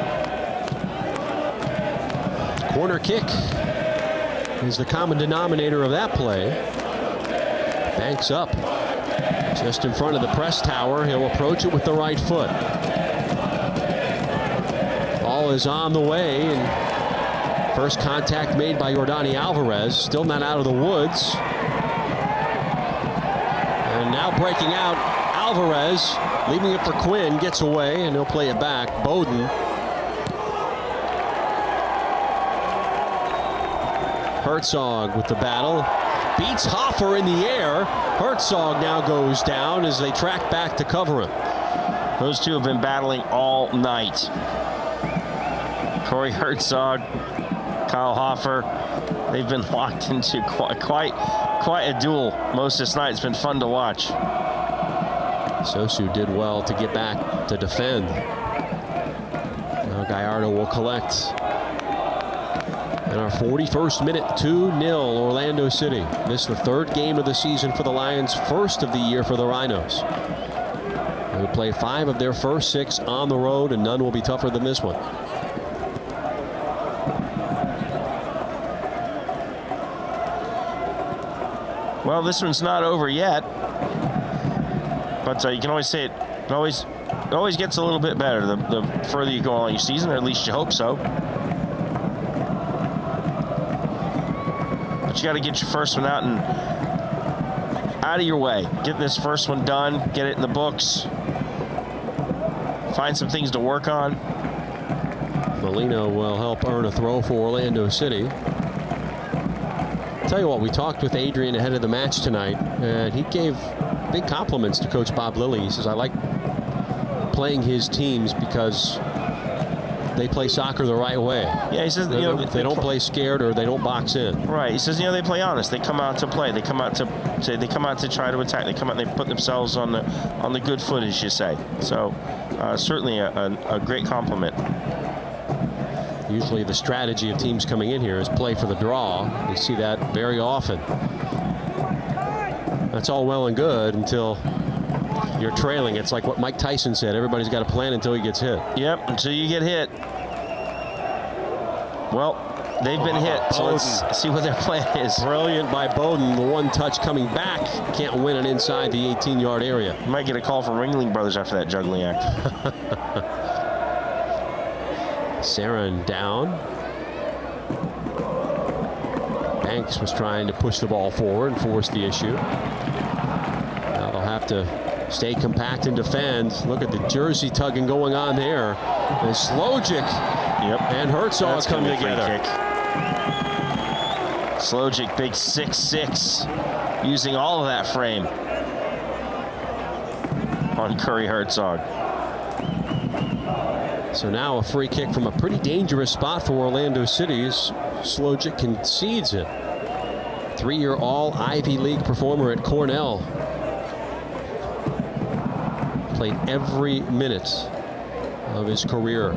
Corner kick is the common denominator of that play. Banks up just in front of the press tower. He'll approach it with the right foot. Ball is on the way, and first contact made by Yordani Alvarez. Still not out of the woods. And now breaking out, Alvarez, leaving it for Quinn, gets away, and he'll play it back. Bowden. Herzog with the battle. Beats Hoffer in the air. Herzog now goes down as they track back to cover him. Those two have been battling all night. Corey Herzog, Kyle Hoffer, they've been locked into quite a duel most of this night. It's been fun to watch. Sosu did well to get back to defend. Now Gallardo will collect. In our 41st minute, 2-0 Orlando City. This is the third game of the season for the Lions, first of the year for the Rhinos. They play 5 of their first 6 on the road, and none will be tougher than this one. Well, this one's not over yet, but you can always say it always gets a little bit better the further you go on your season, or at least you hope so. But you got to get your first one out of your way. Get this first one done. Get it in the books. Find some things to work on. Molino will help earn a throw for Orlando City. Tell you what, we talked with Adrian ahead of the match tonight, and he gave big compliments to Coach Bob Lilly. He says, I like playing his teams because they play soccer the right way. Yeah, he says they don't play scared, or they don't box in. Right. He says, they play honest. They come out to play. They come out to try to attack. They come out and they put themselves on the good foot, as you say. So certainly a great compliment. Usually the strategy of teams coming in here is play for the draw. We see that very often. That's all well and good until you're trailing. It's like what Mike Tyson said. Everybody's got a plan until he gets hit. Yep, until you get hit. Well, they've been hit, so let's see what their plan is. Brilliant by Bowden. The one touch coming back. Can't win it inside the 18-yard area. You might get a call from Ringling Brothers after that juggling act. Sarin down. Banks was trying to push the ball forward and force the issue. Now they'll have to stay compact and defend. Look at the jersey tugging going on there. And Slojic and Herzog come together. Slojic, big 6'6", using all of that frame on Curry Herzog. So now a free kick from a pretty dangerous spot for Orlando City. Slojic concedes it. 3-year All-Ivy League performer at Cornell. Played every minute of his career.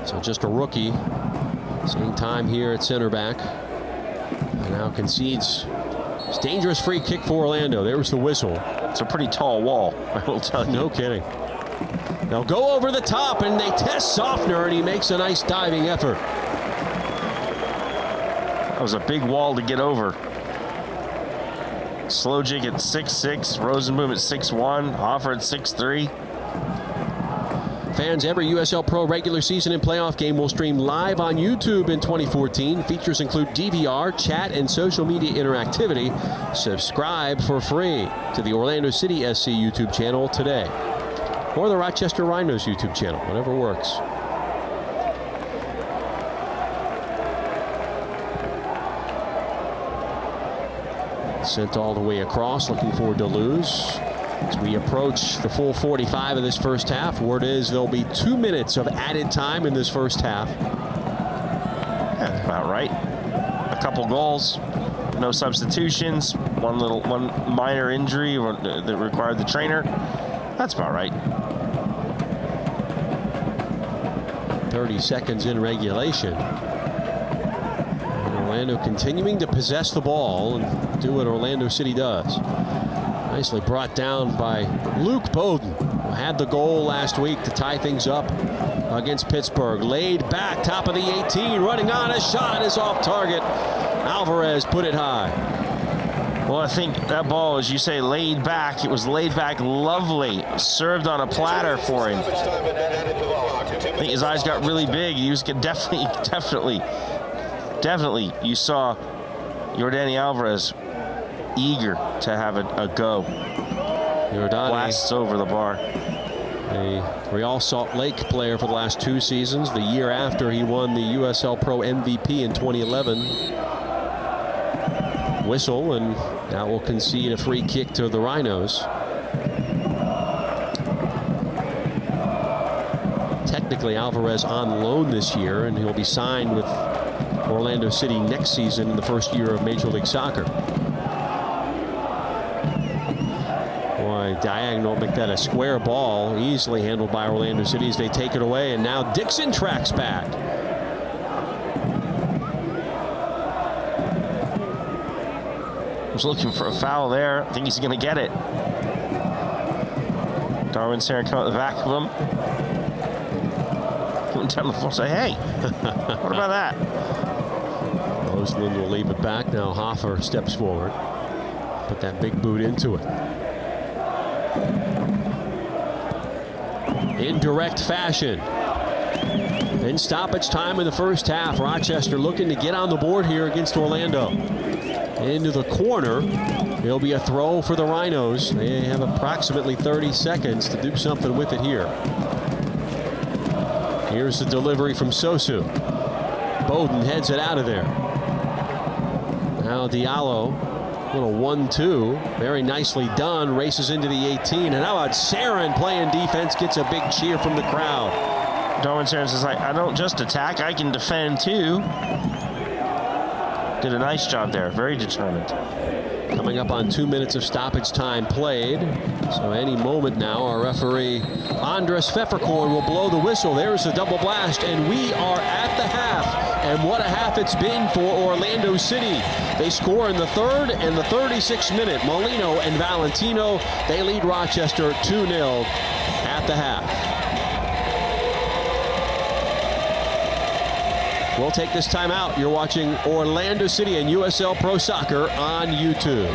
So just a rookie. Seeing time here at center back. And now concedes. It's a dangerous free kick for Orlando. There's the whistle. It's a pretty tall wall, I will tell you. No kidding. They'll go over the top, and they test Softner, and he makes a nice diving effort. That was a big wall to get over. Slojic at 6'6", Rosenboom at 6'1", Hoffer at 6'3". Fans, every USL Pro regular season and playoff game will stream live on YouTube in 2014. Features include DVR, chat, and social media interactivity. Subscribe for free to the Orlando City SC YouTube channel today, or the Rochester Rhinos YouTube channel, whatever works. Sent all the way across, looking for Deleuze. As we approach the full 45 of this first half, word is there'll be 2 minutes of added time in this first half. That's about right. A couple goals, no substitutions, one minor injury that required the trainer. That's about right. 30 seconds in regulation. And Orlando continuing to possess the ball and do what Orlando City does. Nicely brought down by Luke Bowden, who had the goal last week to tie things up against Pittsburgh. Laid back, top of the 18, running on, a shot is off target. Alvarez put it high. Well, I think that ball, as you say, laid back. It was laid back lovely. Served on a platter for him. I think his eyes got really big. He was definitely, you saw Jordani Alvarez eager to have a go. Jordani blasts over the bar. A Real Salt Lake player for the last 2 seasons. The year after he won the USL Pro MVP in 2011. Whistle, and now will concede a free kick to the Rhinos. Technically Alvarez on loan this year, and he'll be signed with Orlando City next season in the first year of Major League Soccer. Boy, diagonal, make that a square ball, easily handled by Orlando City as they take it away, and now Dixon tracks back. Was looking for a foul there. I think he's going to get it. Darwin Sarin come out the back of him. Coming down the floor, say, hey, what about that? Roseland will leave it back. Now Hoffer steps forward. Put that big boot into it. In direct fashion. In stoppage time in the first half, Rochester looking to get on the board here against Orlando. Into the corner. It'll be a throw for the Rhinos. They have approximately 30 seconds to do something with it here. Here's the delivery from Sosu. Bowden heads it out of there. Now Diallo, little 1-2, very nicely done, races into the 18, and how about Sarin playing defense, gets a big cheer from the crowd. Darwin Sarin says, I don't just attack, I can defend too. Did a nice job there, very determined. Coming up on 2 minutes of stoppage time played. So any moment now, our referee, Andres Pfefferkorn, will blow the whistle. There's the double blast, and we are at the half. And what a half it's been for Orlando City. They score in the third and the 36th minute. Molino and Valentino, they lead Rochester 2-0 at the half. We'll take this time out. You're watching Orlando City and USL Pro Soccer on YouTube.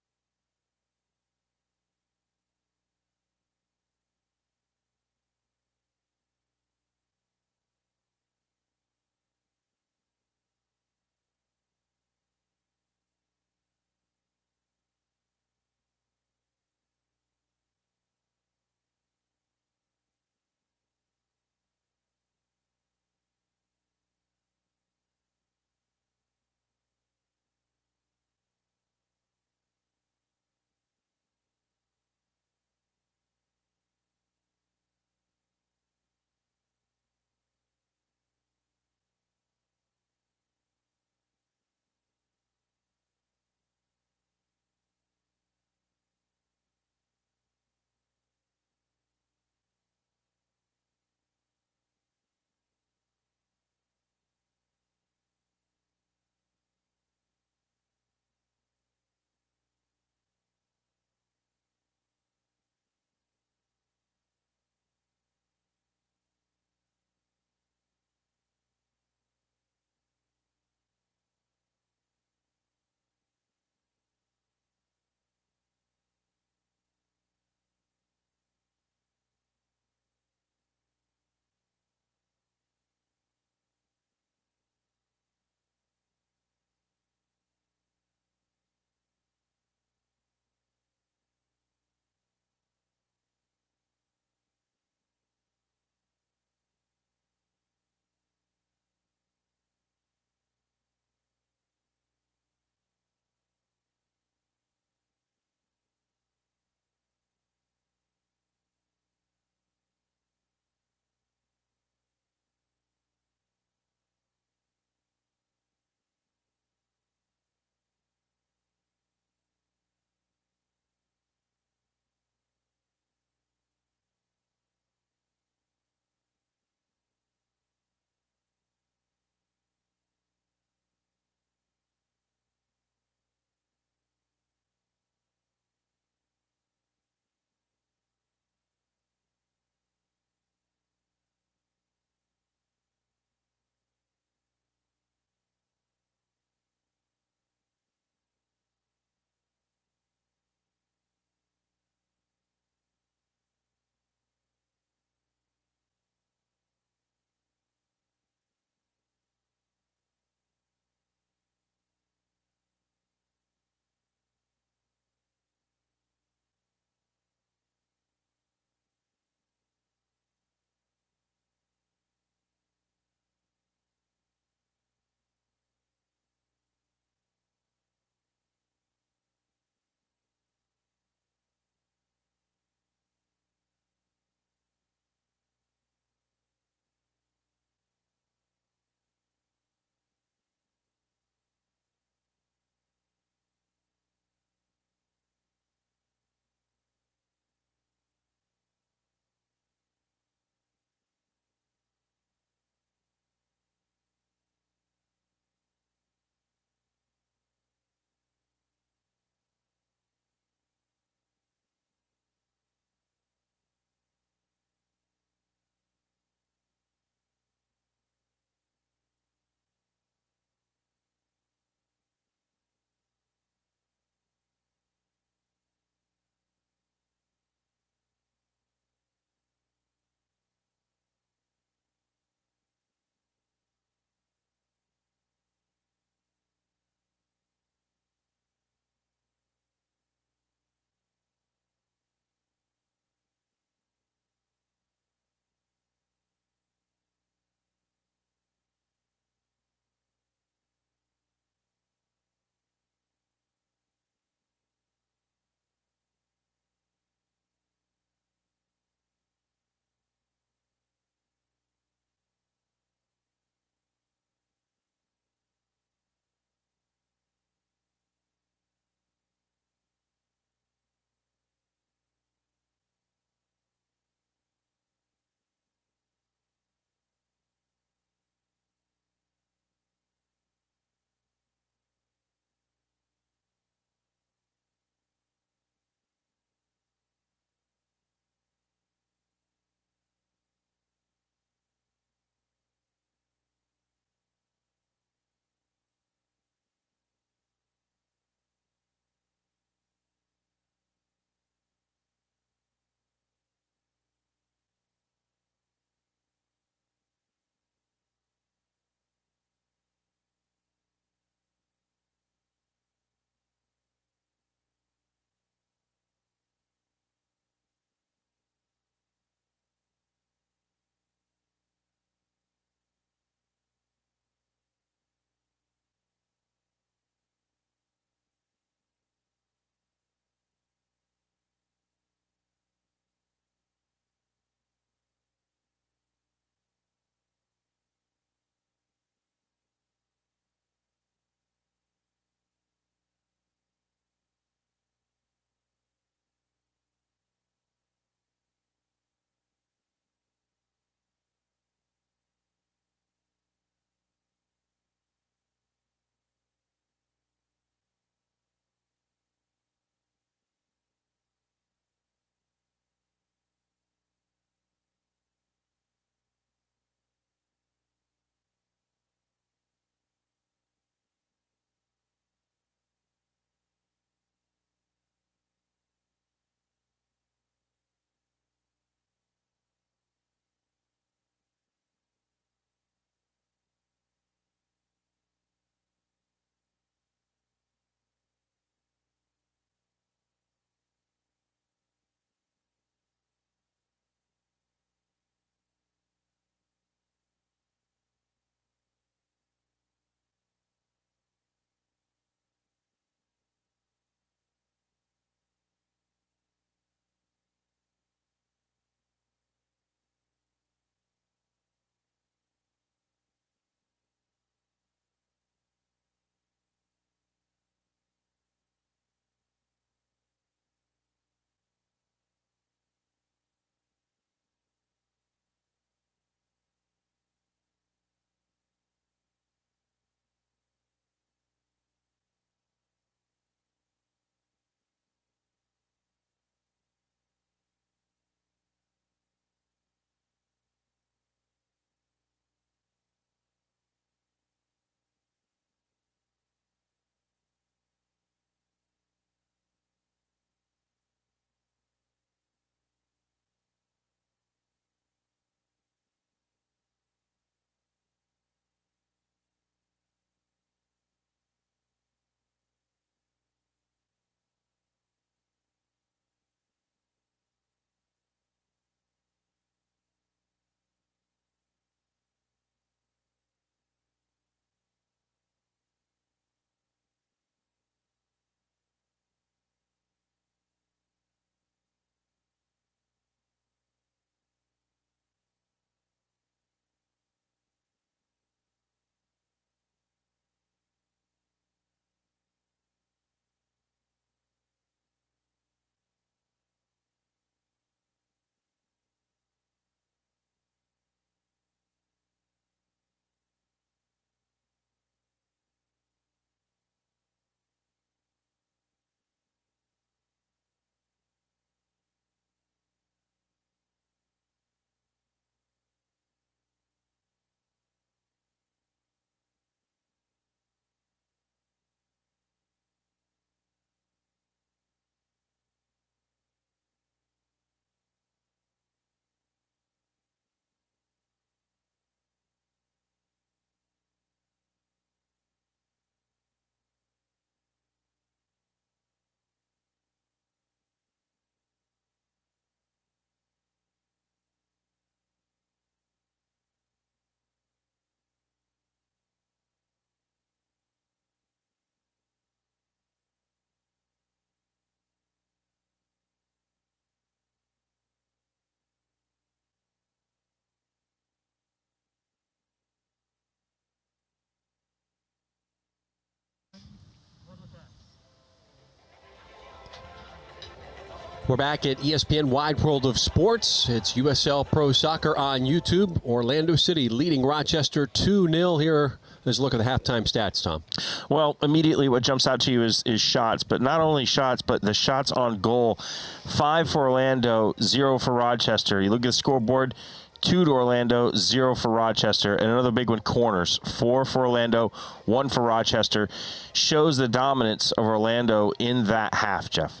We're back at ESPN Wide World of Sports. It's USL Pro Soccer on YouTube. Orlando City leading Rochester 2-0 here. Let's look at the halftime stats, Tom. Well, immediately what jumps out to you is shots, but not only shots, but the shots on goal. 5 for Orlando, 0 for Rochester. You look at the scoreboard, 2 to Orlando, 0 for Rochester. And another big one, corners. 4 for Orlando, 1 for Rochester. Shows the dominance of Orlando in that half, Jeff.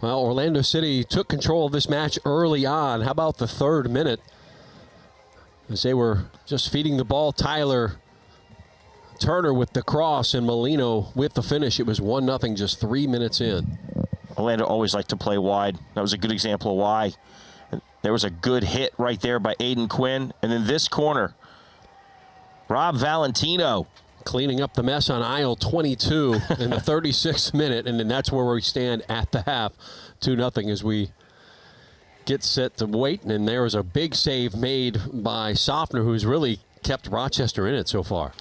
Well, Orlando City took control of this match early on. How about the 3rd minute? As they were just feeding the ball, Tyler Turner with the cross and Molino with the finish. It was 1-0 just 3 minutes in. Orlando always liked to play wide. That was a good example of why. There was a good hit right there by Aiden Quinn. And then this corner, Rob Valentino. Cleaning up the mess on aisle 22 in the 36th minute, and then that's where we stand at the half, 2-0 as we get set to wait. And there was a big save made by Softner, who's really kept Rochester in it so far.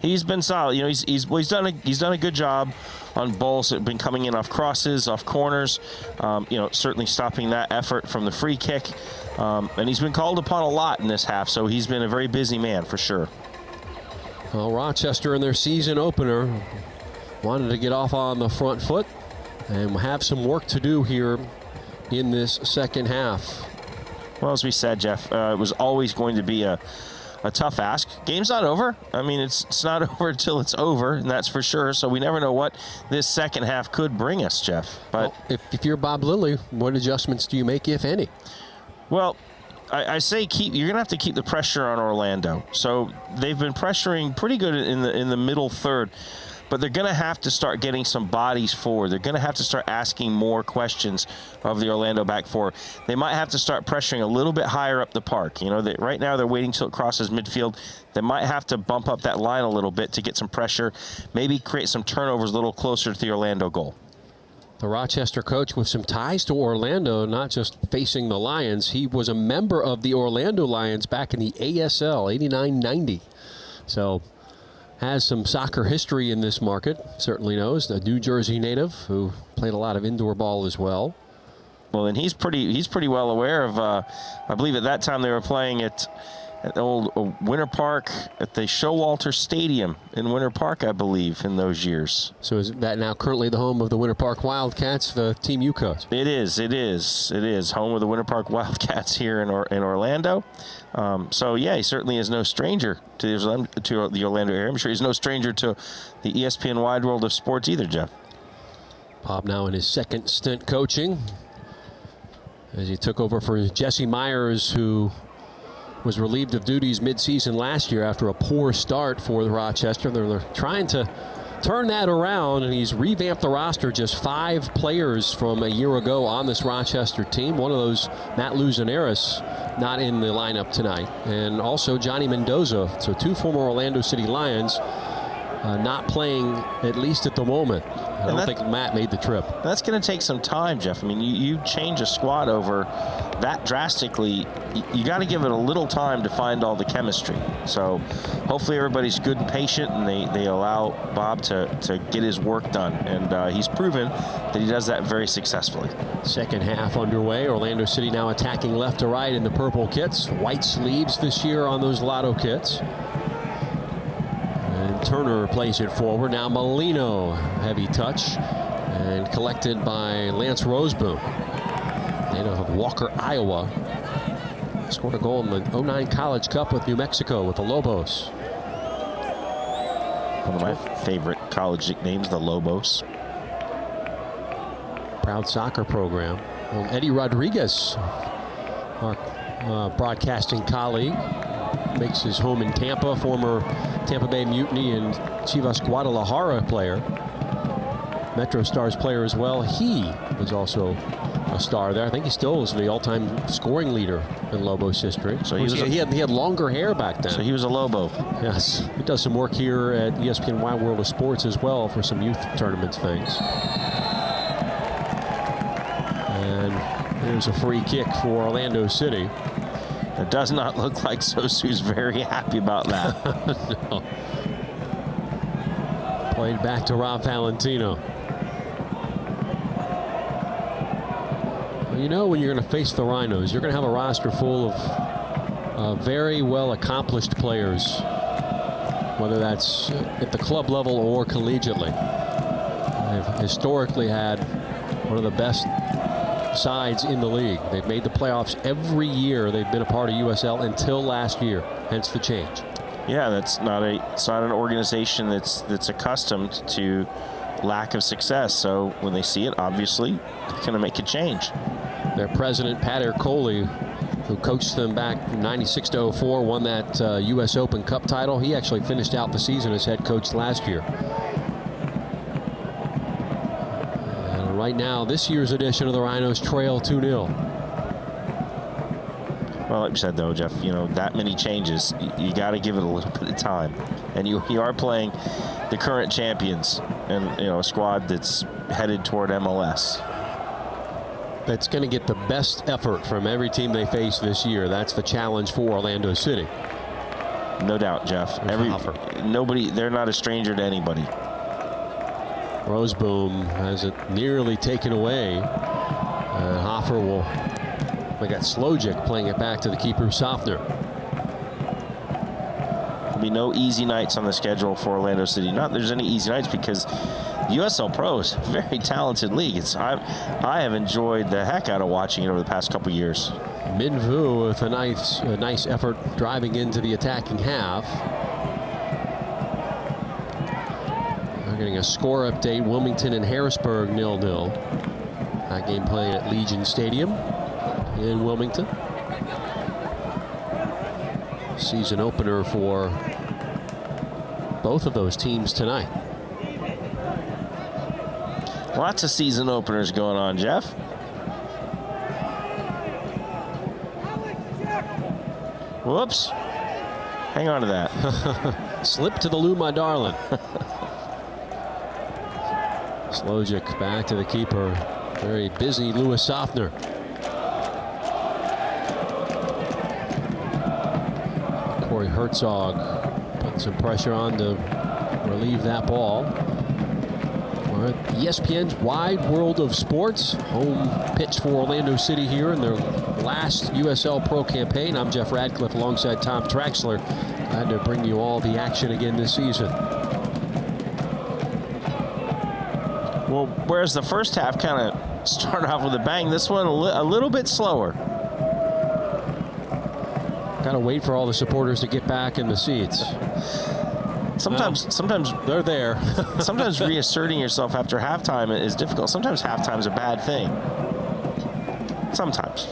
He's been solid. You know, he's done a good job on balls that have been coming in off crosses, off corners. You know, certainly stopping that effort from the free kick. And he's been called upon a lot in this half, so he's been a very busy man for sure. Well, Rochester in their season opener wanted to get off on the front foot and have some work to do here in this second half. Well, as we said, Jeff, it was always going to be a tough ask. Game's not over. I mean, it's not over until it's over, and that's for sure. So we never know what this second half could bring us, Jeff. But well, if you're Bob Lilly, what adjustments do you make, if any? Well, I say you're going to have to keep the pressure on Orlando. So they've been pressuring pretty good in the middle third, but they're going to have to start getting some bodies forward. They're going to have to start asking more questions of the Orlando back four. They might have to start pressuring a little bit higher up the park. You know, right now they're waiting till it crosses midfield. They might have to bump up that line a little bit to get some pressure, maybe create some turnovers a little closer to the Orlando goal. The Rochester coach with some ties to Orlando, not just facing the Lions. He was a member of the Orlando Lions back in the ASL, 89-90. So has some soccer history in this market, certainly knows. The New Jersey native who played a lot of indoor ball as well. Well, and he's pretty well aware of, I believe at that time they were playing at the old Winter Park at the Showalter Stadium in Winter Park, I believe, in those years. So is that now currently the home of the Winter Park Wildcats, the team you coach? It is. Home of the Winter Park Wildcats here in Orlando. So, yeah, he certainly is no stranger to the Orlando area. I'm sure he's no stranger to the ESPN Wide World of Sports either, Jeff. Bob now in his second stint coaching as he took over for Jesse Myers, who was relieved of duties midseason last year after a poor start for the Rochester. They're trying to turn that around, and he's revamped the roster. Just 5 players from a year ago on this Rochester team. One of those, Matt Luzanaris, not in the lineup tonight. And also Johnny Mendoza, so 2 former Orlando City Lions, not playing, at least at the moment. I don't think Matt made the trip. That's going to take some time, Jeff. I mean, you change a squad over that drastically. You got to give it a little time to find all the chemistry. So hopefully everybody's good and patient, and they allow Bob to get his work done. And he's proven that he does that very successfully. Second half underway. Orlando City now attacking left to right in the purple kits. White sleeves this year on those Lotto kits. And Turner plays it forward. Now Molino, heavy touch, and collected by Lance Roseboom, native of Walker, Iowa. Scored a goal in the 09 College Cup with New Mexico with the Lobos. One of my favorite college nicknames, the Lobos. Proud soccer program. Well, Eddie Rodriguez, our broadcasting colleague, makes his home in Tampa, former Tampa Bay Mutiny and Chivas Guadalajara player. Metro Stars player as well. He was also a star there. I think he still is the all-time scoring leader in Lobos history. So he had longer hair back then. So he was a Lobo. Yes. He does some work here at ESPN Wide World of Sports as well for some youth tournament things. And there's a free kick for Orlando City. It does not look like Sosu's very happy about that. No. Played back to Rob Valentino. Well, you know, when you're going to face the Rhinos, you're going to have a roster full of very well accomplished players, whether that's at the club level or collegiately. They've historically had one of the best sides in the league. They've made the playoffs every year they've been a part of USL until last year, hence the change. Yeah, it's not an organization that's accustomed to lack of success. So when they see it, obviously, they're going to make a change. Their president, Pat Ercole, who coached them back from 96 to 04, won that U.S. Open Cup title. He actually finished out the season as head coach last year. And right now, this year's edition of the Rhinos trail 2-0. Well, like you said, though, Jeff, you know, that many changes, you got to give it a little bit of time. And you are playing the current champions and, you know, a squad that's headed toward MLS. That's going to get the best effort from every team they face this year. That's the challenge for Orlando City. No doubt, Jeff. They're not a stranger to anybody. Roseboom has it nearly taken away. Hoffer will. They got Slojic playing it back to the keeper, Sofner. There'll be no easy nights on the schedule for Orlando City. Not there's any easy nights because USL Pro is a very talented league. I have enjoyed the heck out of watching it over the past couple years. Minvu with a nice effort driving into the attacking half. We're getting a score update. Wilmington and Harrisburg 0-0. That game playing at Legion Stadium in Wilmington. Season opener for both of those teams tonight. Lots of season openers going on, Jeff. Whoops. Hang on to that. Slip to the loo, my darling. Slojic back to the keeper. Very busy Louis Sofner. Corey Herzog putting some pressure on to relieve that ball. We're at ESPN's Wide World of Sports, home pitch for Orlando City here in their last USL Pro campaign. I'm Jeff Radcliffe alongside Tom Traxler. Glad to bring you all the action again this season. Well, whereas the first half kind of started off with a bang, this one a little bit slower. Got to wait for all the supporters to get back in the seats. Sometimes they're there. Sometimes reasserting yourself after halftime is difficult. Sometimes halftime's a bad thing. Sometimes.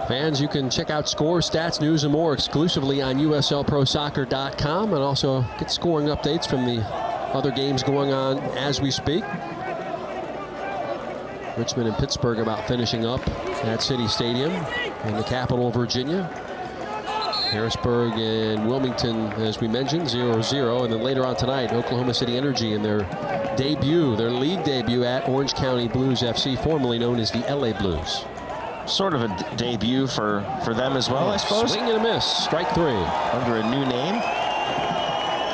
Fans, you can check out scores, stats, news, and more exclusively on USLProSoccer.com, and also get scoring updates from the other games going on as we speak. Richmond and Pittsburgh about finishing up at City Stadium in the capital of Virginia. Harrisburg and Wilmington, as we mentioned, 0-0. And then later on tonight, Oklahoma City Energy in their league debut at Orange County Blues FC, formerly known as the LA Blues. Sort of a debut for them as well, I suppose. Swing and a miss, strike three. Under a new name.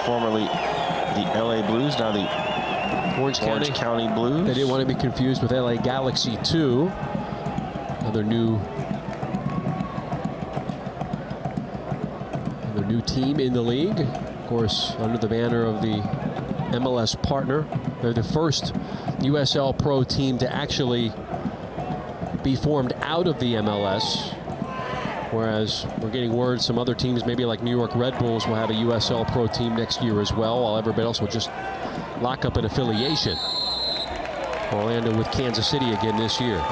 Formerly the LA Blues, now the Orange County Blues. They didn't want to be confused with LA Galaxy 2. Another new team in the league. Of course, under the banner of the MLS partner. They're the first USL Pro team to actually be formed out of the MLS. Whereas we're getting word some other teams, maybe like New York Red Bulls, will have a USL Pro team next year as well, while everybody else will just lock up an affiliation. Orlando with Kansas City again this year.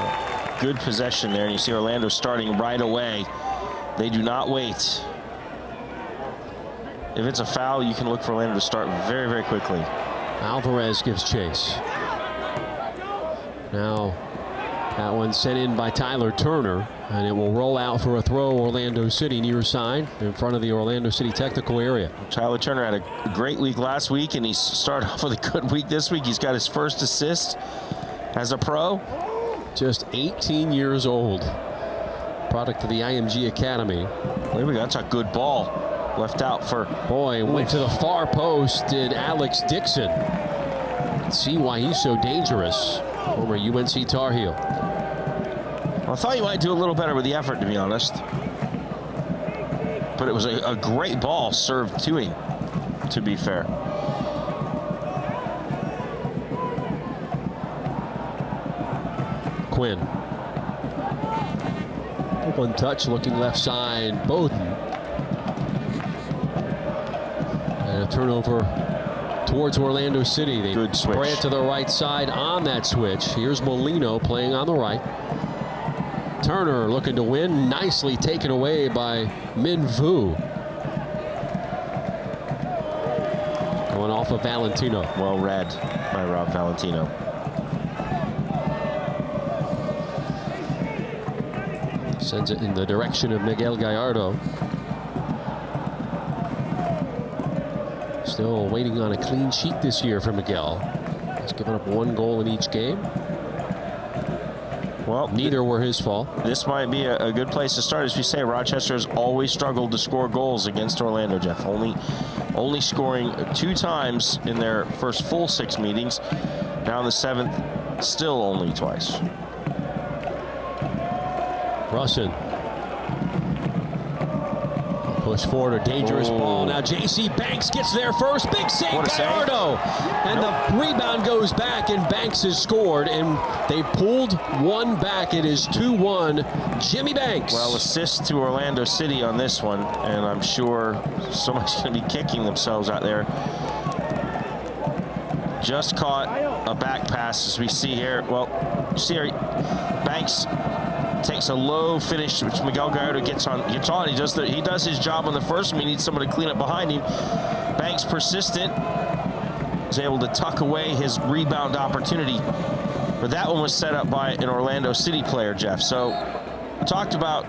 Good possession there, and you see Orlando starting right away. They do not wait. If it's a foul, you can look for Orlando to start very, very quickly. Alvarez gives chase. Now, that one sent in by Tyler Turner, and it will roll out for a throw Orlando City near side in front of the Orlando City technical area. Tyler Turner had a great week last week, and he started off with a good week this week. He's got his first assist as a pro. Just 18 years old. Product of the IMG Academy. There we go. That's a good ball. Left out for... Boy, went to the far post, did Alex Dixon. See why he's so dangerous. Former UNC Tar Heel. Well, I thought you might do a little better with the effort, to be honest. But it was a great ball served to him, to be fair. Quinn. One touch, looking left side, Bowden. And a turnover towards Orlando City. They Good switch. spray it to the right side on that switch. Here's Molino playing on the right. Turner looking to win, nicely taken away by Min Vu. Going off of Valentino. Well read by Rob Valentino. Sends it in the direction of Miguel Gallardo. Still waiting on a clean sheet this year for Miguel. He's given up 1 goal in each game. Well, neither were his fault. This might be a good place to start. As we say, Rochester has always struggled to score goals against Orlando, Jeff. Only scoring 2 times in their first full 6 meetings. Now in the 7th, still only twice. Russin. Push forward, a dangerous ball. Now J.C. Banks gets there first. Big save, Gallardo. And the rebound goes back, and Banks has scored. And they pulled one back. It is 2-1. Jimmy Banks. Well, assist to Orlando City on this one. And I'm sure someone's going to be kicking themselves out there. Just caught a back pass, as we see here. Well, you see here, Banks takes a low finish, which Miguel Gallardo gets on. He does his job on the first one. He needs someone to clean up behind him. Banks persistent, is able to tuck away his rebound opportunity. But that one was set up by an Orlando City player, Jeff. So we talked about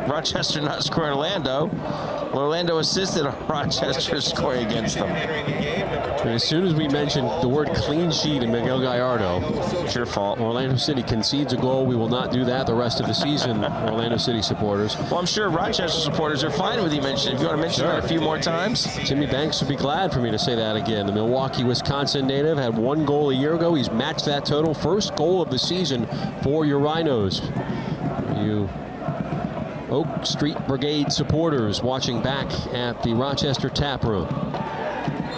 Rochester not scoring Orlando. Well, Orlando assisted on Rochester scoring against them. And as soon as we mentioned the word clean sheet and Miguel Gallardo, it's your fault. Orlando City concedes a goal. We will not do that the rest of the season, Orlando City supporters. Well, I'm sure Rochester supporters are fine with you mentioning. If you want to mention it a few more times. Jimmy Banks would be glad for me to say that again. The Milwaukee, Wisconsin native had 1 goal a year ago. He's matched that total. First goal of the season for your Rhinos. You Oak Street Brigade supporters watching back at the Rochester Tap Room.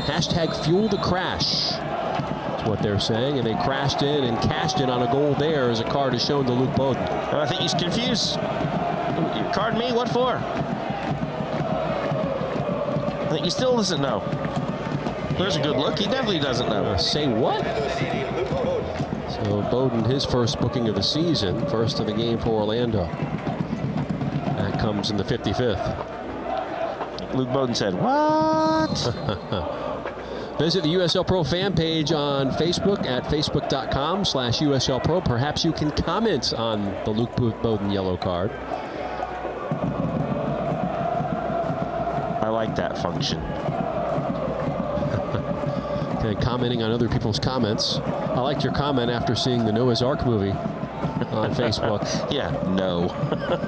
Hashtag fuel the crash. That's what they're saying. And they crashed in and cashed in on a goal there as a card is shown to Luke Bowden. I think he's confused. You card me? What for? I think he still doesn't know. There's a good look. He definitely doesn't know. Say what? So Bowden, his first booking of the season, first of the game for Orlando. That comes in the 55th. Luke Bowden said, what? Visit the USL Pro fan page on Facebook at facebook.com/USL Pro. Perhaps you can comment on the Luke Bowden yellow card. I like that function. Okay, commenting on other people's comments. I liked your comment after seeing the Noah's Ark movie on Facebook. Yeah, no.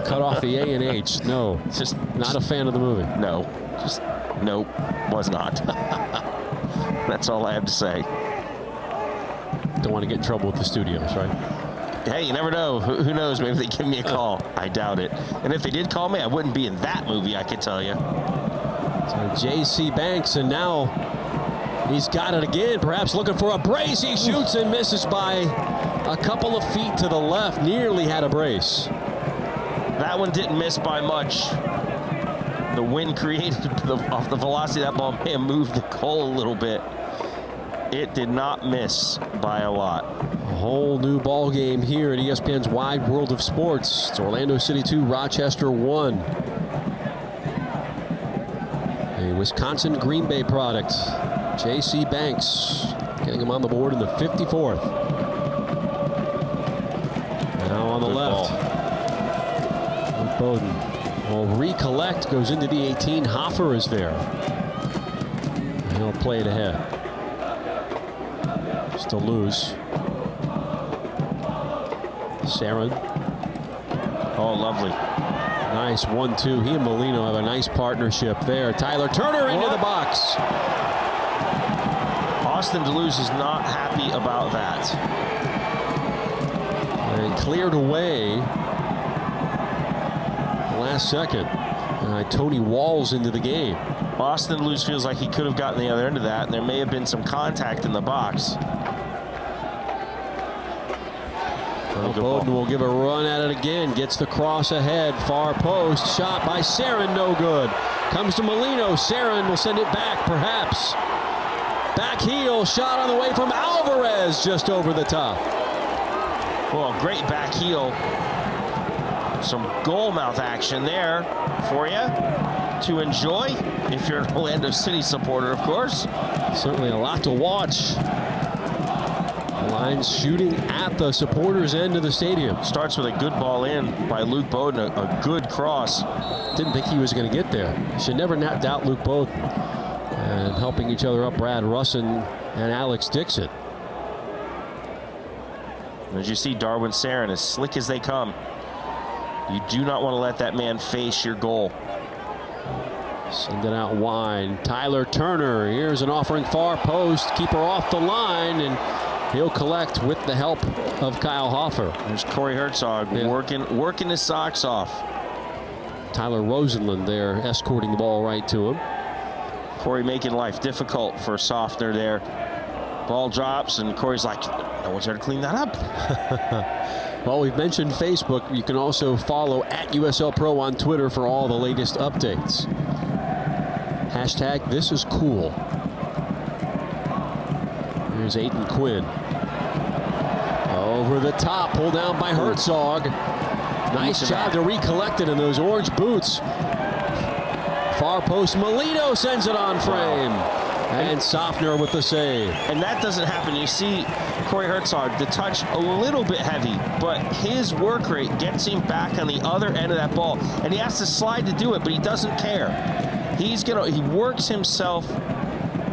Cut off the A and H. No. Just not a fan of the movie. No. Just nope. Was not. That's all I have to say. Don't want to get in trouble with the studios, right? Hey, you never know. Who knows? Maybe they give me a call. I doubt it. And if they did call me, I wouldn't be in that movie, I can tell you. So J.C. Banks, and now he's got it again. Perhaps looking for a brace. He shoots and misses by a couple of feet to the left. Nearly had a brace. That one didn't miss by much. The wind created off the velocity of that ball may have moved the goal a little bit. It did not miss by a lot. A whole new ball game here at ESPN's Wide World of Sports. It's Orlando City 2, Rochester 1. A Wisconsin Green Bay product. J.C. Banks getting him on the board in the 54th. Now on the left. Luke Bowden will recollect, goes into the 18. Hoffer is there. And he'll play it ahead. Still loose. Sarin. Oh, lovely. Nice 1-2. He and Molino have a nice partnership there. Tyler Turner into the box. Austin Deleuze is not happy about that. And cleared away last second. Tony Walls into the game. Austin Deleuze feels like he could have gotten the other end of that, and there may have been some contact in the box. Bowden will give a run at it again. Gets the cross ahead. Far post. Shot by Sarin. No good. Comes to Molino. Sarin will send it back, perhaps. Back heel. Shot on the way from Alvarez. Just over the top. Well, great back heel. Some goal mouth action there for you to enjoy if you're an Orlando City supporter, of course. Certainly a lot to watch. Lions shooting at the supporters' end of the stadium. Starts with a good ball in by Luke Bowden, a good cross. Didn't think he was going to get there. Should never doubt Luke Bowden. And helping each other up, Brad Russin and Alex Dixon. As you see, Darwin Sarin, as slick as they come. You do not want to let that man face your goal. Send it out wide. Tyler Turner. Here's an offering far post. Keeper off the line, and he'll collect with the help of Kyle Hoffer. There's Corey Herzog working his socks off. Tyler Rosenlund there escorting the ball right to him. Corey making life difficult for Sofner there. Ball drops, and Corey's like, no one's there to clean that up. Well, we've mentioned Facebook. You can also follow @USL Pro on Twitter for all the latest updates. Hashtag this is cool. Here's Aiden Quinn. Over the top, pulled down by Herzog. Nice job to recollect it in those orange boots. Far post, Molino sends it on frame. And Sofner with the save. And that doesn't happen. You see Corey Herzog, the touch a little bit heavy, but his work rate gets him back on the other end of that ball. And he has to slide to do it, but he doesn't care. He works himself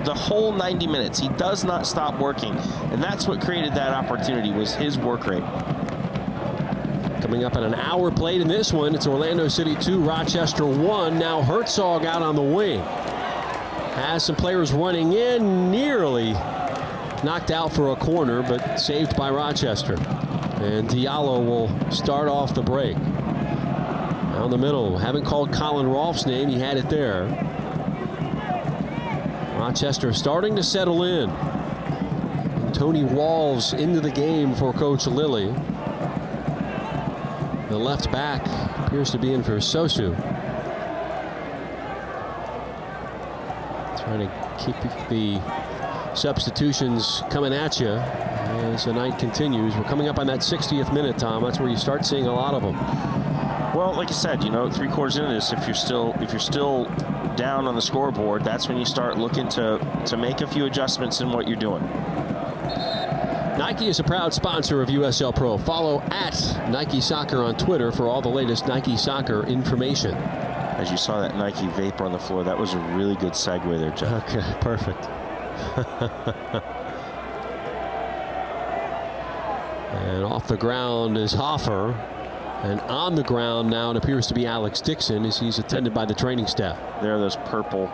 the whole 90 minutes. He does not stop working. And that's what created that opportunity, was his work rate. Coming up at an hour played in this one, it's Orlando City 2, Rochester 1. Now Herzog out on the wing. Has some players running in, nearly knocked out for a corner, but saved by Rochester. And Diallo will start off the break. Down the middle, haven't called Colin Rolfe's name, he had it there. Rochester starting to settle in. And Tony Walls into the game for Coach Lilly. The left back appears to be in for Sosu. Trying to keep the substitutions coming at you as the night continues. We're coming up on that 60th minute, Tom. That's where you start seeing a lot of them. Well, like I said, 3/4 into this, if you're still down on the scoreboard, that's when you start looking to make a few adjustments in what you're doing. Nike is a proud sponsor of USL Pro. Follow @Nike Soccer on Twitter for all the latest Nike Soccer information. As you saw that Nike vapor on the floor, that was a really good segue there, Jeff. Okay, perfect. And off the ground is Hoffer. And on the ground now it appears to be Alex Dixon as he's attended by the training staff. There are those purple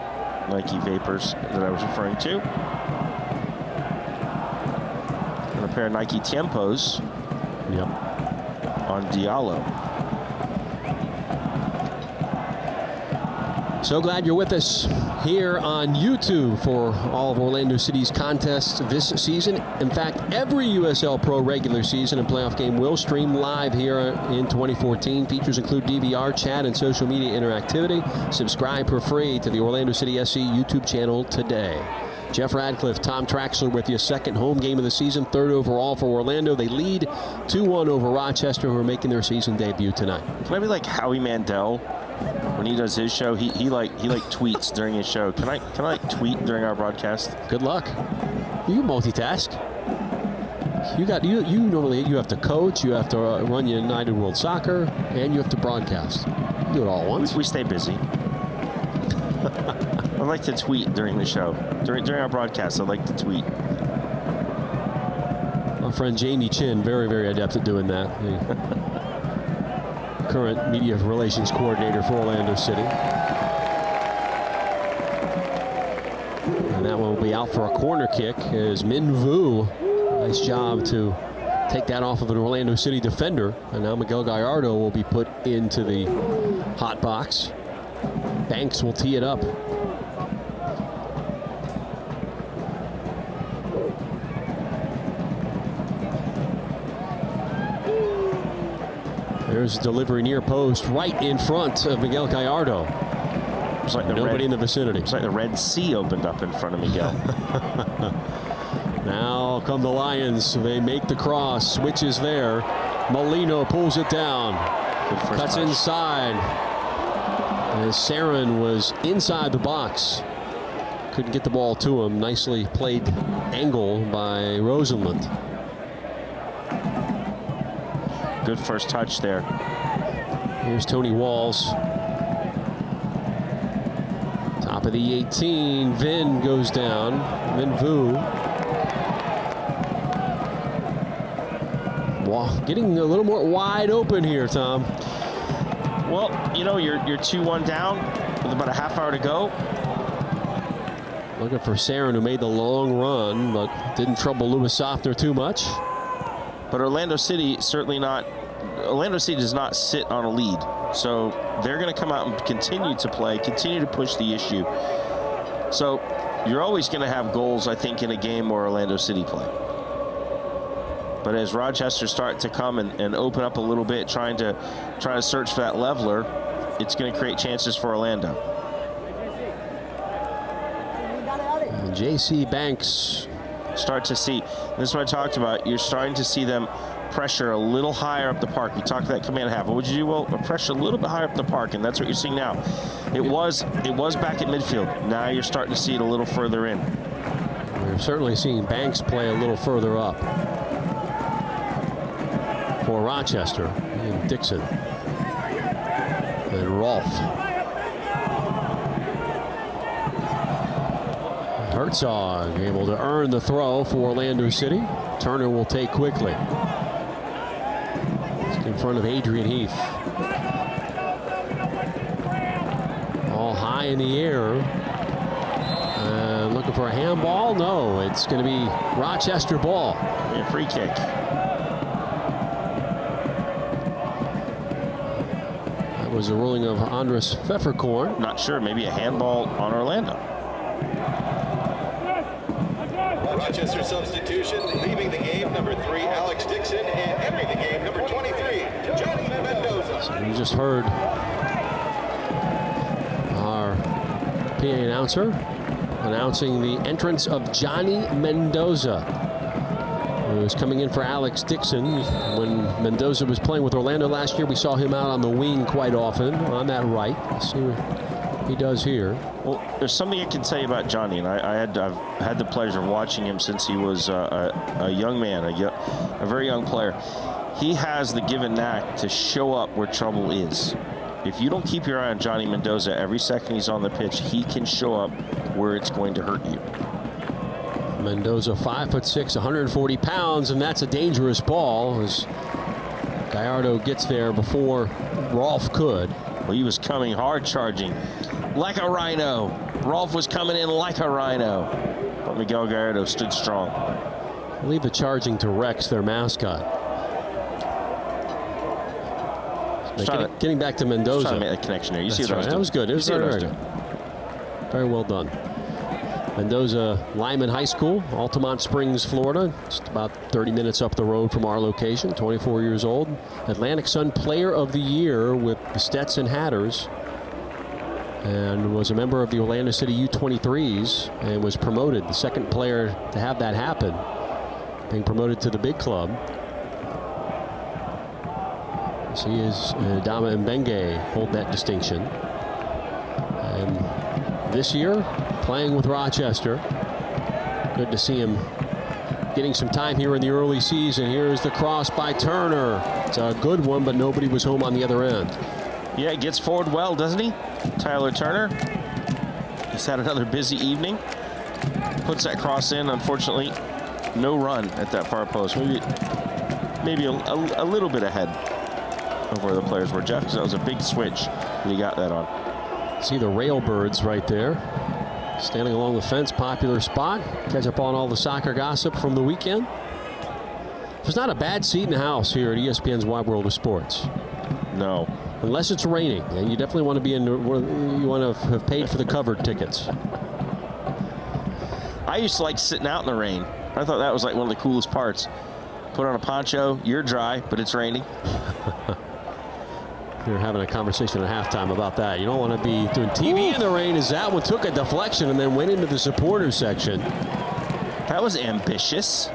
Nike vapors that I was referring to. And a pair of Nike Tiempos. Yep. On Diallo. So glad you're with us here on YouTube for all of Orlando City's contests this season. In fact, every USL Pro regular season and playoff game will stream live here in 2014. Features include DVR, chat, and social media interactivity. Subscribe for free to the Orlando City SC YouTube channel today. Jeff Radcliffe, Tom Traxler with you. Second home game of the season, third overall for Orlando. They lead 2-1 over Rochester, who are making their season debut tonight. Can I be like Howie Mandel? When he does his show, he tweets during his show. Can I tweet during our broadcast? Good luck. You multitask. You normally have to coach, you have to run United World Soccer, and you have to broadcast. You do it all at once. We stay busy. I like to tweet during the show. During our broadcast, I like to tweet. Our friend Jamie Chin, very, very adept at doing that. The current media relations coordinator for Orlando City. And that one will be out for a corner kick as Min Vu, nice job to take that off of an Orlando City defender. And now Miguel Gallardo will be put into the hot box. Banks will tee it up. There's a delivery near post right in front of Miguel Gallardo. It's like nobody in the vicinity. It's like the Red Sea opened up in front of Miguel. Now come the Lions. They make the cross. Switches there. Molino pulls it down. Cuts inside. As Sarin was inside the box. Couldn't get the ball to him. Nicely played angle by Rosenlund. Good first touch there. Here's Tony Walls. Top of the 18. Vin goes down. Vin Vu. Wow, getting a little more wide open here, Tom. Well, you know, you're 2-1 down with about a half hour to go. Looking for Sarin, who made the long run, but didn't trouble Louis Softner too much. But Orlando City certainly not. Orlando City does not sit on a lead, so they're going to come out and continue to play, continue to push the issue. So you're always going to have goals, I think, in a game where Orlando City play. But as Rochester start to come and open up a little bit, trying to search for that leveler, it's going to create chances for Orlando. And J.C. Banks. Start to see, this is what I talked about, you're starting to see them pressure a little higher up the park. You talked that command half. What would you do? Well, pressure a little bit higher up the park, and that's what you're seeing now. It was back at midfield. Now you're starting to see it a little further in. We're certainly seeing Banks play a little further up for Rochester. And Dixon and Rolfe. Herzog able to earn the throw for Orlando City. Turner will take quickly. It's in front of Adrian Heath. All high in the air. Looking for a handball. No, it's going to be Rochester ball. A free kick. That was a ruling of Andres Pfefferkorn. Not sure. Maybe a handball on Orlando. Rochester substitution, leaving the game, number 3, Alex Dixon, and entering the game, number 23, Johnny Mendoza. So we just heard our PA announcer announcing the entrance of Johnny Mendoza, who is coming in for Alex Dixon. When Mendoza was playing with Orlando last year, we saw him out on the wing quite often, on that right. Let's see what he does here. Well, there's something I can tell you about Johnny, and I've had the pleasure of watching him since he was a young man, a very young player. He has the give and knack to show up where trouble is. If you don't keep your eye on Johnny Mendoza, every second he's on the pitch, he can show up where it's going to hurt you. Mendoza, 5'6", 140 pounds, and that's a dangerous ball as Gallardo gets there before Rolfe could. Well, he was coming hard, charging like a rhino. Rolfe was coming in like a rhino. But Miguel Gallardo stood strong. Leave the charging to Rex, their mascot. Getting back to Mendoza. Trying to make a connection there. You see what I was doing? That was good. It was very well done. Mendoza, Lyman High School, Altamont Springs, Florida. Just about 30 minutes up the road from our location. 24 years old. Atlantic Sun Player of the Year with the Stetson Hatters. And was a member of the Orlando City U23s and was promoted. The second player to have that happen. Being promoted to the big club. So he is Dama Mbenge hold that distinction. And this year, playing with Rochester. Good to see him getting some time here in the early season. Here's the cross by Turner. It's a good one, but nobody was home on the other end. Yeah, he gets forward well, doesn't he? Tyler Turner. He's had another busy evening. Puts that cross in. Unfortunately, no run at that far post. Maybe a little bit ahead of where the players were, Jeff, because that was a big switch that he got that on. See the Railbirds right there. Standing along the fence, popular spot. Catch up on all the soccer gossip from the weekend. There's not a bad seat in the house here at ESPN's Wide World of Sports. No. Unless it's raining, and you definitely want to be in. You want to have paid for the covered tickets. I used to like sitting out in the rain. I thought that was like one of the coolest parts. Put on a poncho, you're dry, but it's raining. You're having a conversation at halftime about that. You don't want to be doing TV in the rain, as that one took a deflection and then went into the supporters section. That was ambitious.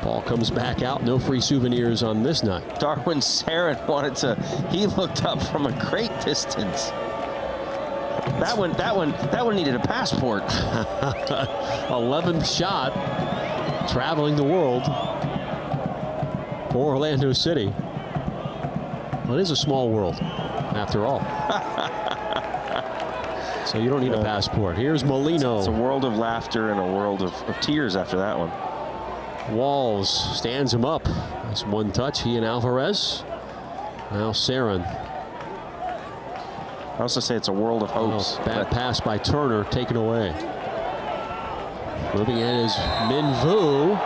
Ball comes back out. No free souvenirs on this night. Darwin Sarin wanted to. He looked up from a great distance. That one needed a passport. 11th shot, traveling the world for Orlando City. Well, it is a small world, after all. So you don't need a passport. Here's Molino. It's a world of laughter and a world of tears after that one. Walls stands him up. Nice one touch. He and Alvarez. Now Sarin. I also say it's a world of hopes. Bad pass by Turner, taken away. Moving in is Minvu.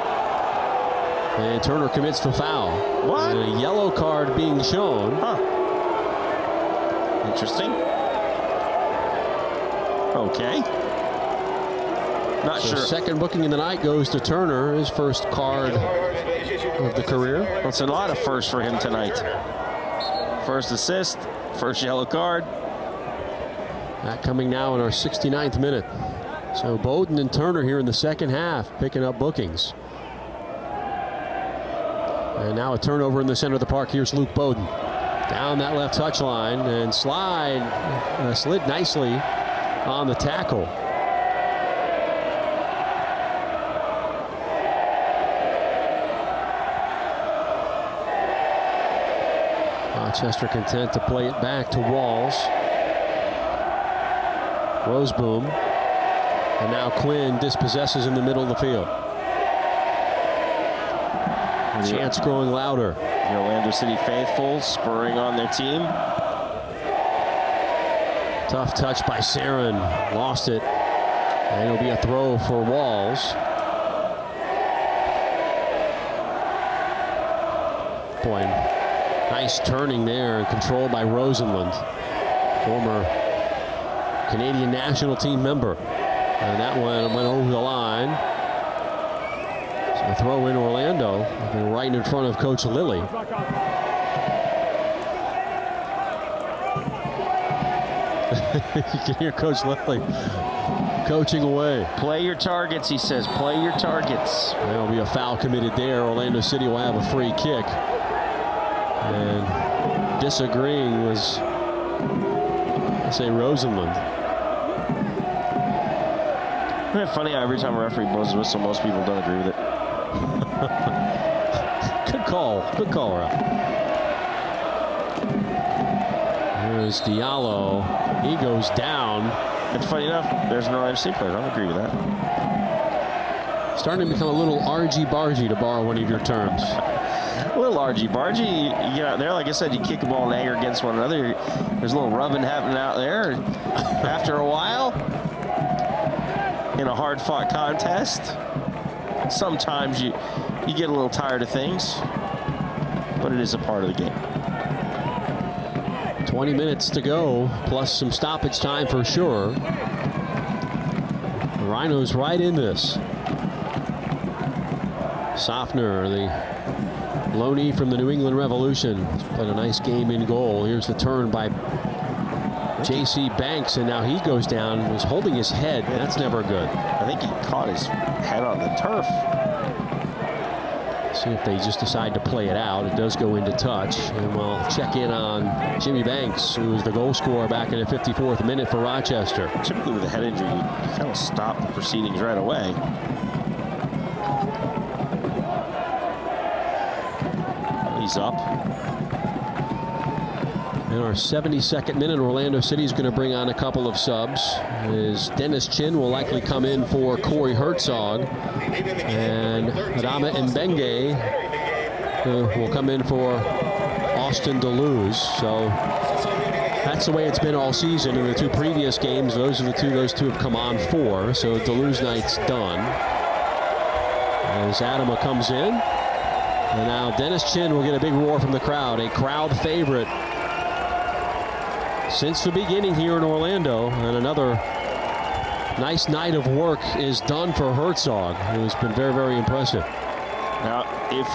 And Turner commits the foul. What? And a yellow card being shown. Huh. Interesting. Okay. Not So sure. Second booking in the night goes to Turner, his first card of the career. Well, it's a lot of firsts for him tonight. First assist, first yellow card. That coming now in our 69th minute. So Bowden and Turner here in the second half, picking up bookings. And now a turnover in the center of the park. Here's Luke Bowden. Down that left touchline and slid nicely on the tackle. Rochester content to play it back to Walls. Roseboom. And now Quinn dispossesses in the middle of the field. Chants growing louder. The Orlando City faithful spurring on their team. Tough touch by Sarin. Lost it. And it'll be a throw for Walls. Boy, nice turning there and controlled by Rosenlund, former Canadian national team member. And that one went over the line. So a throw in Orlando, right in front of Coach Lilly. You can hear Coach Lilly coaching away. Play your targets, he says. Play your targets. There'll be a foul committed there. Orlando City will have a free kick. And disagreeing was, let's say, Rosenlund. Isn't it funny how every time a referee blows his whistle, most people don't agree with it? Good call. Good call, Rob. Here's Diallo. He goes down. It's funny enough, there's an Orlando City player. I don't agree with that. Starting to become a little argy-bargy, to borrow one of your terms. A little argy-bargy. You get out there, like I said, you kick a ball in anger against one another. There's a little rubbing happening out there. After a while, in a hard-fought contest, sometimes you get a little tired of things, but it is a part of the game. 20 minutes to go, plus some stoppage time for sure. The Rhinos right in this. Sofner, the loanee from the New England Revolution, played a nice game in goal. Here's the turn by J.C. Banks, and now he goes down. Was holding his head. That's never good. I think he caught his head on the turf. See if they just decide to play it out. It does go into touch, and we'll check in on Jimmy Banks, who was the goal scorer back in the 54th minute for Rochester. Typically with a head injury, you kind of stop the proceedings right away. He's up. In our 72nd minute, Orlando City is going to bring on a couple of subs. As Dennis Chin will likely come in for Corey Herzog, and Adama Mbenge will come in for Austin Deleuze. So That's the way it's been all season. In the two previous games, those two have come on 4, so Deleuze night's done. As Adama comes in, and now Dennis Chin will get a big roar from the crowd, a crowd favorite since the beginning here in Orlando, and another nice night of work is done for Herzog, who has been very, very impressive. Now, if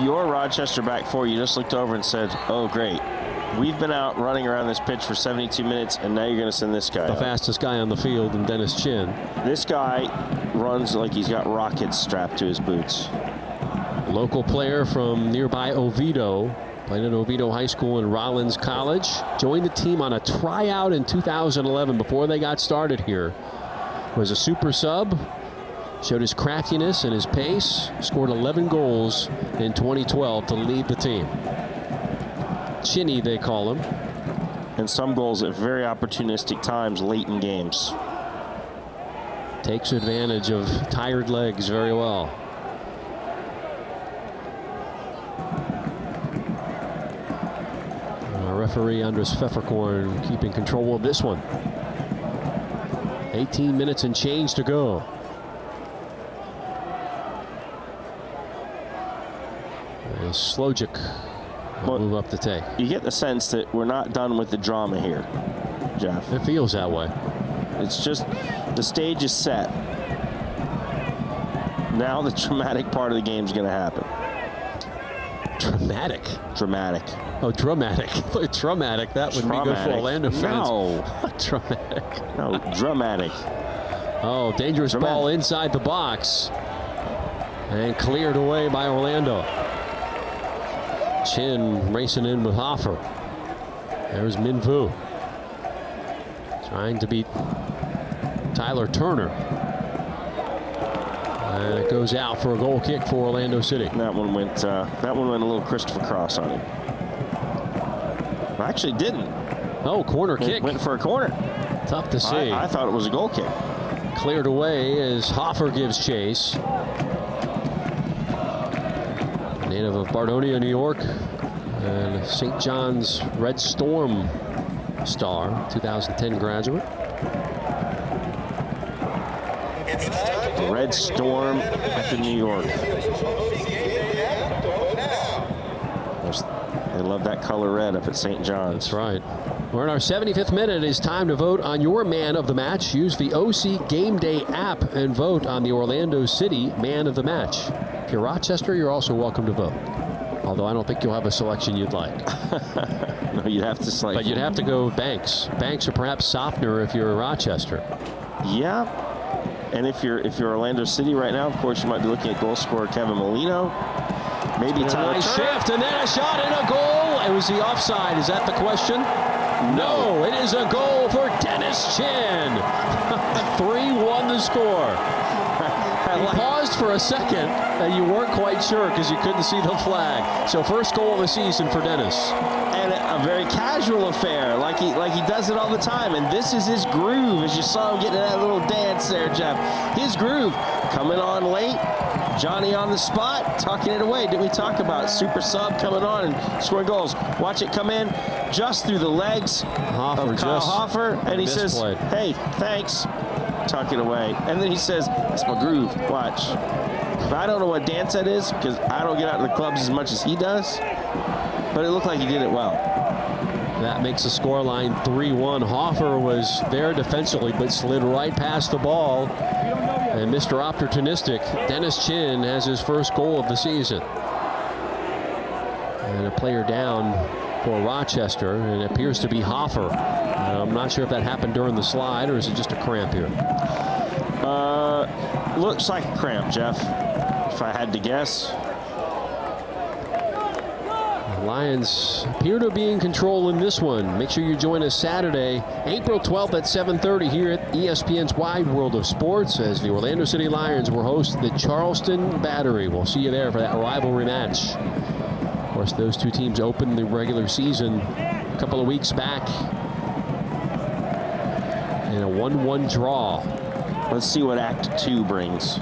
you're Rochester back 4, you just looked over and said, oh, great. We've been out running around this pitch for 72 minutes, and now you're going to send this guy the out. Fastest guy on the field, and Dennis Chin. This guy runs like he's got rockets strapped to his boots. A local player from nearby Oviedo, played at Oviedo High School and Rollins College. Joined the team on a tryout in 2011 before they got started here. Was a super sub, showed his craftiness and his pace, scored 11 goals in 2012 to lead the team. Chinny, they call him. And some goals at very opportunistic times late in games. Takes advantage of tired legs very well. Referee Andres Pfefferkorn keeping control of this one. 18 minutes and change to go. Slojic will move up to take. You get the sense that we're not done with the drama here, Jeff. It feels that way. It's just the stage is set. Now the dramatic part of the game is going to happen. Dramatic? Dramatic. Oh, dramatic. Dramatic. That would be good for Orlando fans. No. Dramatic. No, dramatic. Oh, dangerous ball inside the box. And cleared away by Orlando. Chin racing in with Hoffer. There's Minvu. Trying to beat Tyler Turner. And it goes out for a goal kick for Orlando City. That one went a little Christopher Cross on him. Actually didn't. Oh, corner kick. Went for a corner. Tough to see. I thought it was a goal kick. Cleared away as Hoffer gives chase. Native of Bardonia, New York, and St. John's Red Storm star, 2010 graduate. The Red Storm up in New York. They love that color red up at St. John's. That's right. We're in our 75th minute. It's time to vote on your man of the match. Use the OC Game Day app and vote on the Orlando City man of the match. If you're Rochester, you're also welcome to vote. Although I don't think you'll have a selection you'd like. No, you'd have to select. But you'd have to go Banks. Banks or perhaps Softner if you're Rochester. Yeah. And if you're Orlando City right now, of course, you might be looking at goal scorer Kevin Molino. Maybe Tyler nice Turner. shift, and then a shot and a goal. It was the offside. Is that the question? No, it is a goal for Dennis Chin. 3-1 the score. You paused for a second, and you weren't quite sure because you couldn't see the flag. So first goal of the season for Dennis. And a very casual affair, like he does it all the time. And this is his groove, as you saw him getting that little dance there, Jeff. His groove, coming on late, Johnny on the spot, tucking it away. Didn't we talk about super sub coming on and scoring goals? Watch it come in just through the legs of Kyle Hoffer, and he says, "Hey, thanks." Tuck it away, and then he says, "That's my groove." Watch. I don't know what dance that is because I don't get out to the clubs as much as he does, but it looked like he did it well. That makes the scoreline 3-1. Hoffer was there defensively, but slid right past the ball. And Mr. Opportunistic, Dennis Chin, has his first goal of the season. And a player down for Rochester, and it appears to be Hoffer. I'm not sure if that happened during the slide, or is it just a cramp here? Looks like a cramp, Jeff, if I had to guess. The Lions appear to be in control in this one. Make sure you join us Saturday, April 12th at 7:30 here at ESPN's Wide World of Sports as the Orlando City Lions will host the Charleston Battery. We'll see you there for that rivalry match. Of course, those two teams opened the regular season a couple of weeks back in a 1-1 draw. Let's see what Act 2 brings.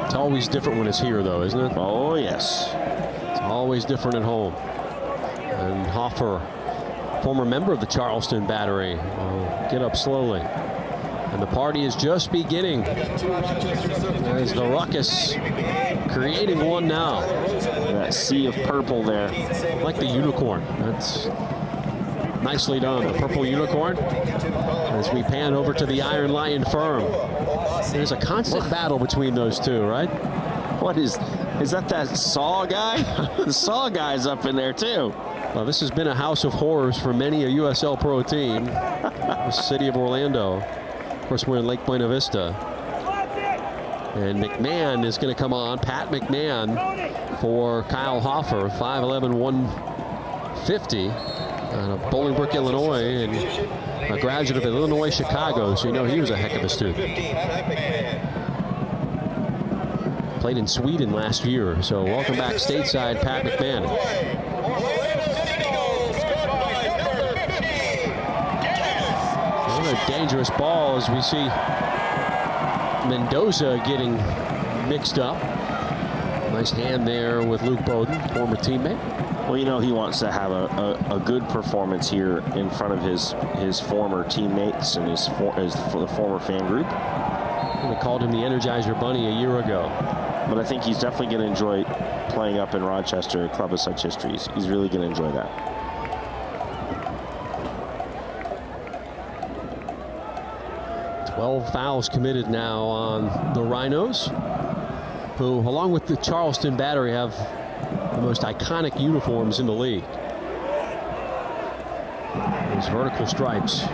It's always different when it's here, though, isn't it? Oh, yes. It's always different at home. And Hoffer former member of the Charleston Battery, will get up slowly. And the party is just beginning. There's the ruckus creating one now. That sea of purple there. Like the unicorn. That's nicely done. The purple unicorn. As we pan over to the Iron Lion firm. There's a constant battle between those two, right? What is that Saw guy? The Saw guy's up in there too. Well, this has been a house of horrors for many a USL Pro team. The city of Orlando. Of course, we're in Lake Buena Vista. And McMahon is going to come on. Pat McMahon for Kyle Hoffer. 5'11", 150 out of Bolingbrook, Illinois, and a graduate of Illinois Chicago, so you know he was a heck of a student. Played in Sweden last year, so welcome back stateside, Pat McMahon. Another dangerous ball as we see Mendoza getting mixed up. Nice hand there with Luke Bowden, former teammate. Well, you know, he wants to have a good performance here in front of his former teammates and the former fan group. They called him the Energizer Bunny a year ago. But I think he's definitely going to enjoy playing up in Rochester, a club of such history. He's really going to enjoy that. Well, fouls committed now on the Rhinos, who, along with the Charleston Battery, have the most iconic uniforms in the league. Those vertical stripes.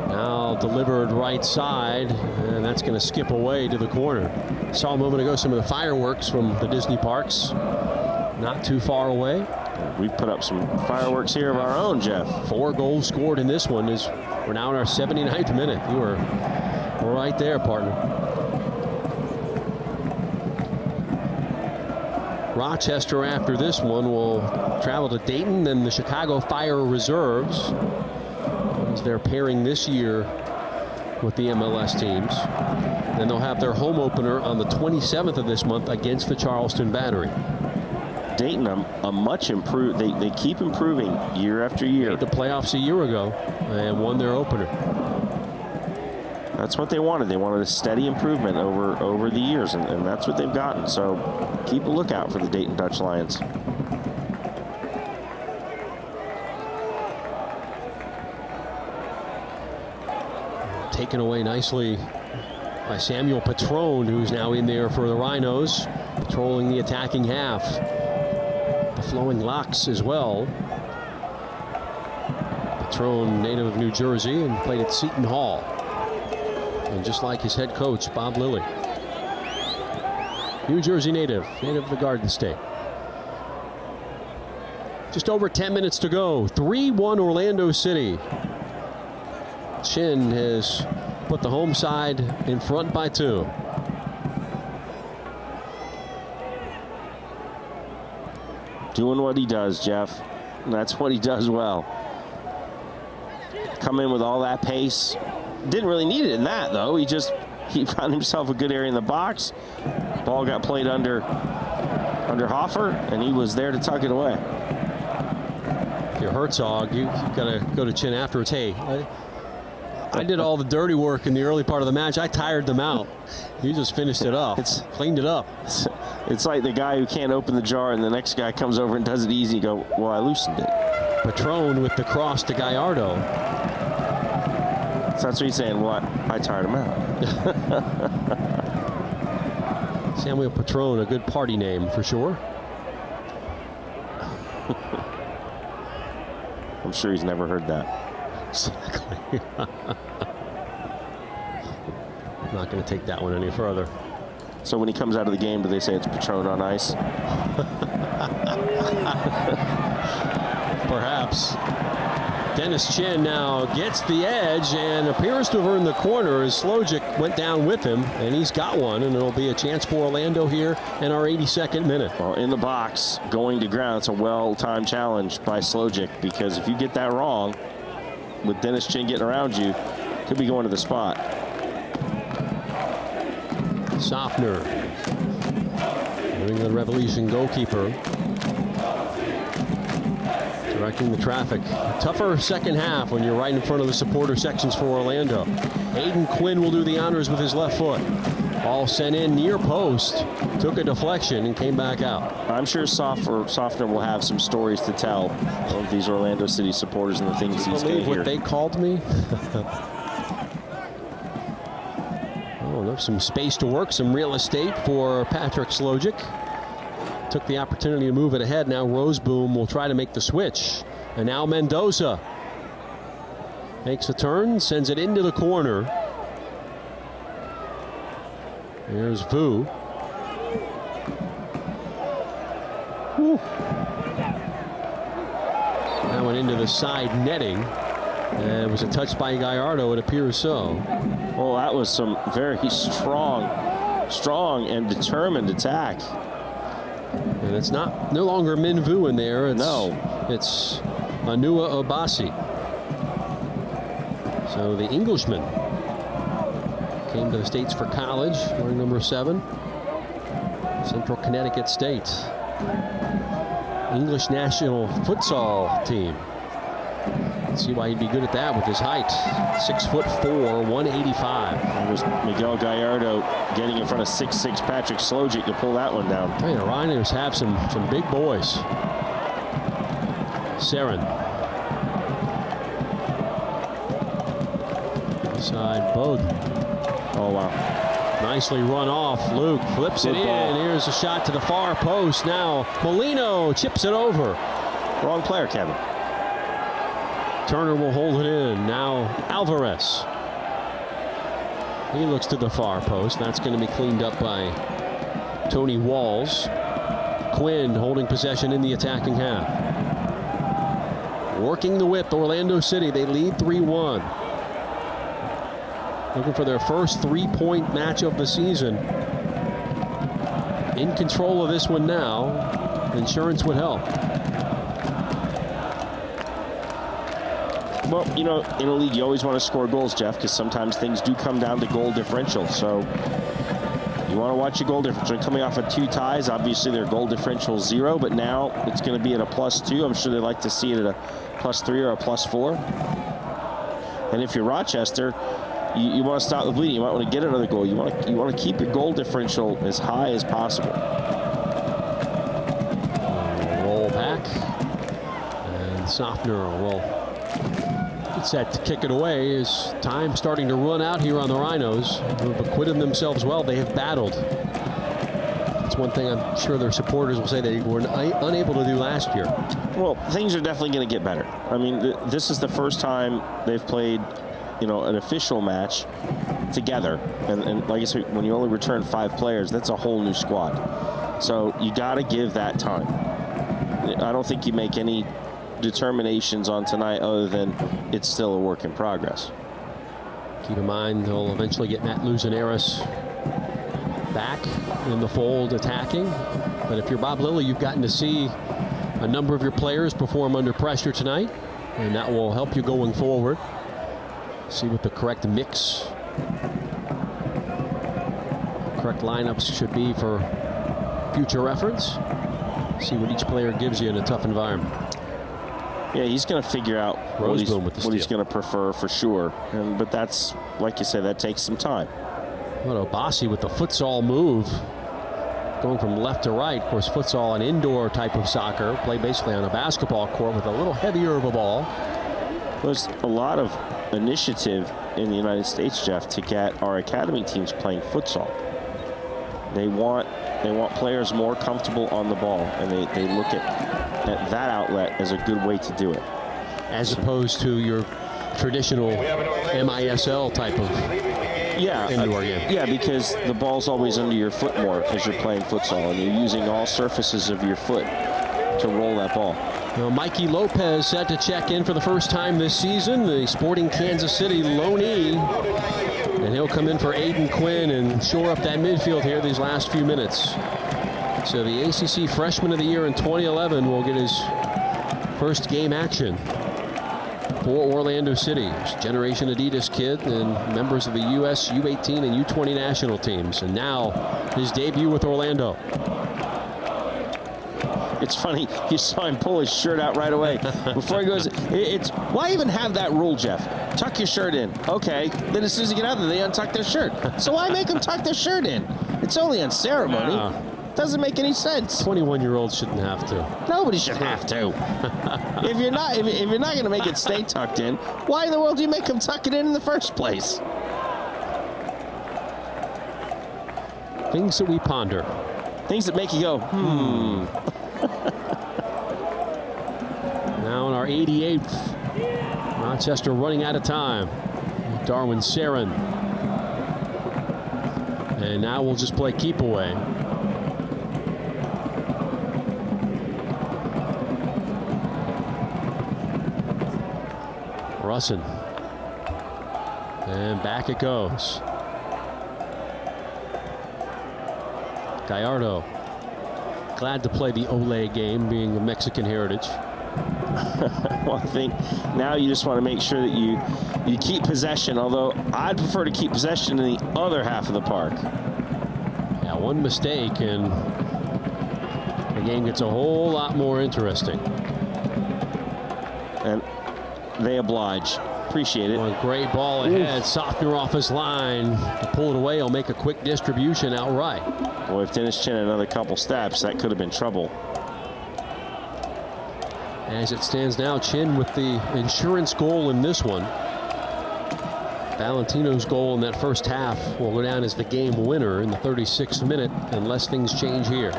Now delivered right side, and that's going to skip away to the corner. Saw a moment ago some of the fireworks from the Disney parks, not too far away. We've put up some fireworks here of our own, Jeff. 4 goals scored in this one. We're now in our 79th minute. You were right there, partner. Rochester, after this one, will travel to Dayton and the Chicago Fire Reserves, as they're pairing this year with the MLS teams. Then they'll have their home opener on the 27th of this month against the Charleston Battery. Dayton, a much improved. They keep improving year after year. Made the playoffs a year ago and won their opener. That's what they wanted. They wanted a steady improvement over the years, and that's what they've gotten. So keep a lookout for the Dayton Dutch Lions. Taken away nicely by Samuel Patrone, who's now in there for the Rhinos, patrolling the attacking half. The flowing locks as well. Patrone, native of New Jersey, and played at Seton Hall. And just like his head coach, Bob Lilly. New Jersey native of the Garden State. Just over 10 minutes to go. 3-1 Orlando City. Chin has put the home side in front by 2. Doing what he does, Jeff. And that's what he does well. Come in with all that pace. Didn't really need it in that, though. He found himself a good area in the box. Ball got played under Hoffer, and he was there to tuck it away. If you're Herzog, you got to go to Chin afterwards. Hey, I did all the dirty work in the early part of the match. I tired them out. You just finished it up. Cleaned it up. It's like the guy who can't open the jar, and the next guy comes over and does it easy. You go, well, I loosened it. Patrone with the cross to Gallardo. So that's what he's saying. Well, I tired him out. Samuel Patrone, a good party name for sure. I'm sure he's never heard that. Exactly. I'm not going to take that one any further. So when he comes out of the game, do they say it's Patron on ice? Perhaps. Dennis Chin now gets the edge and appears to have earned the corner as Slojic went down with him, and he's got one, and it'll be a chance for Orlando here in our 82nd minute. Well, in the box, going to ground, it's a well-timed challenge by Slojic, because if you get that wrong, with Dennis Chin getting around you, could be going to the spot. Softner, New England Revolution goalkeeper. Directing the traffic. A tougher second half when you're right in front of the supporter sections for Orlando. Aiden Quinn will do the honors with his left foot. Ball sent in near post, took a deflection and came back out. I'm sure Sofner will have some stories to tell of these Orlando City supporters and the things he's going to hear. What they called me? Oh, there's some space to work, some real estate for Patrick Slojic. Took the opportunity to move it ahead. Now Roseboom will try to make the switch. And now Mendoza makes a turn, sends it into the corner. Here's Vu. Whew. That went into the side netting. And it was a touch by Gallardo, it appears so. Well, that was some very strong and determined attack. And it's no longer Min Vu in there. It's Anua Obasi. So the Englishman came to the States for college, wearing number 7. Central Connecticut State. English national futsal team. Let's see why he'd be good at that with his height. 6'4", 185. It was Miguel Gallardo getting in front of 6'6" Patrick Slojic to pull that one down. Hey, the Rhinos have some big boys. Saren. Inside Bowden. Oh, wow. Nicely run off. Luke flips it in. Here's a shot to the far post. Now Molino chips it over. Wrong player, Kevin. Turner will hold it in. Now Alvarez. He looks to the far post. That's going to be cleaned up by Tony Walls. Quinn holding possession in the attacking half. Working the whip, Orlando City. They lead 3-1. Looking for their first 3-point match of the season. In control of this one now. Insurance would help. Well, you know, in a league, you always want to score goals, Jeff, because sometimes things do come down to goal differential. So you want to watch your goal differential. Coming off of 2 ties, obviously their goal differential is 0, but now it's going to be at a +2. I'm sure they like to see it at a +3 or a +4. And if you're Rochester, you want to stop the bleeding. You might want to get another goal. You want to keep your goal differential as high as possible. Roll back, and Sofner will get set to kick it away. Is time starting to run out here on the Rhinos, who have acquitted themselves well. They have battled. That's one thing I'm sure their supporters will say they were unable to do last year. Well, things are definitely going to get better. I mean, this is the first time they've played, you know, an official match together. And like I said, when you only return 5 players, that's a whole new squad. So you got to give that time. I don't think you make any determinations on tonight other than it's still a work in progress. Keep in mind they'll eventually get Matt Luzinares back in the fold attacking. But if you're Bob Lilly, you've gotten to see a number of your players perform under pressure tonight, and that will help you going forward. See what the correct mix, correct lineups should be for future reference. See what each player gives you in a tough environment. Yeah, he's going to figure out what he's going to prefer for sure. But that's, like you said, that takes some time. What Obasi with the futsal move, going from left to right. Of course, futsal, an indoor type of soccer, play basically on a basketball court with a little heavier of a ball. There's a lot of initiative in the United States, Jeff, to get our academy teams playing futsal. They want players more comfortable on the ball, and they look at that outlet as a good way to do it. As opposed to your traditional MISL type of indoor game. Yeah, because the ball's always under your foot more as you're playing futsal, and you're using all surfaces of your foot to roll that ball. Now, Mikey Lopez set to check in for the first time this season, the Sporting Kansas City loanee. And he'll come in for Aiden Quinn and shore up that midfield here these last few minutes. So the ACC Freshman of the Year in 2011 will get his first game action for Orlando City. Generation Adidas kid and members of the U.S. U18 and U20 national teams. And now his debut with Orlando. It's funny, you saw him pull his shirt out right away. Before he goes, why even have that rule, Jeff? Tuck your shirt in. Okay. Then as soon as you get out there, they untuck their shirt. So why make them tuck their shirt in? It's only on ceremony. Doesn't make any sense. 21-year-olds shouldn't have to. Nobody should have to. if you're not going to make it stay tucked in, why in the world do you make them tuck it in the first place? Things that we ponder. Things that make you go, Now in our 88th, Rochester running out of time. Darwin Sarin. And now we'll just play keep away. Russin. And back it goes. Gallardo. Glad to play the Ole game, being of Mexican heritage. Well, I think now you just want to make sure that you keep possession, although I'd prefer to keep possession in the other half of the park. Yeah, one mistake and the game gets a whole lot more interesting. And they oblige. Appreciate it. One great ball ahead. Sofner off his line. To pull it away, he'll make a quick distribution outright. Boy, if Dennis Chin had another couple steps, that could have been trouble. As it stands now, Chin with the insurance goal in this one. Valentino's goal in that first half will go down as the game winner in the 36th minute unless things change here.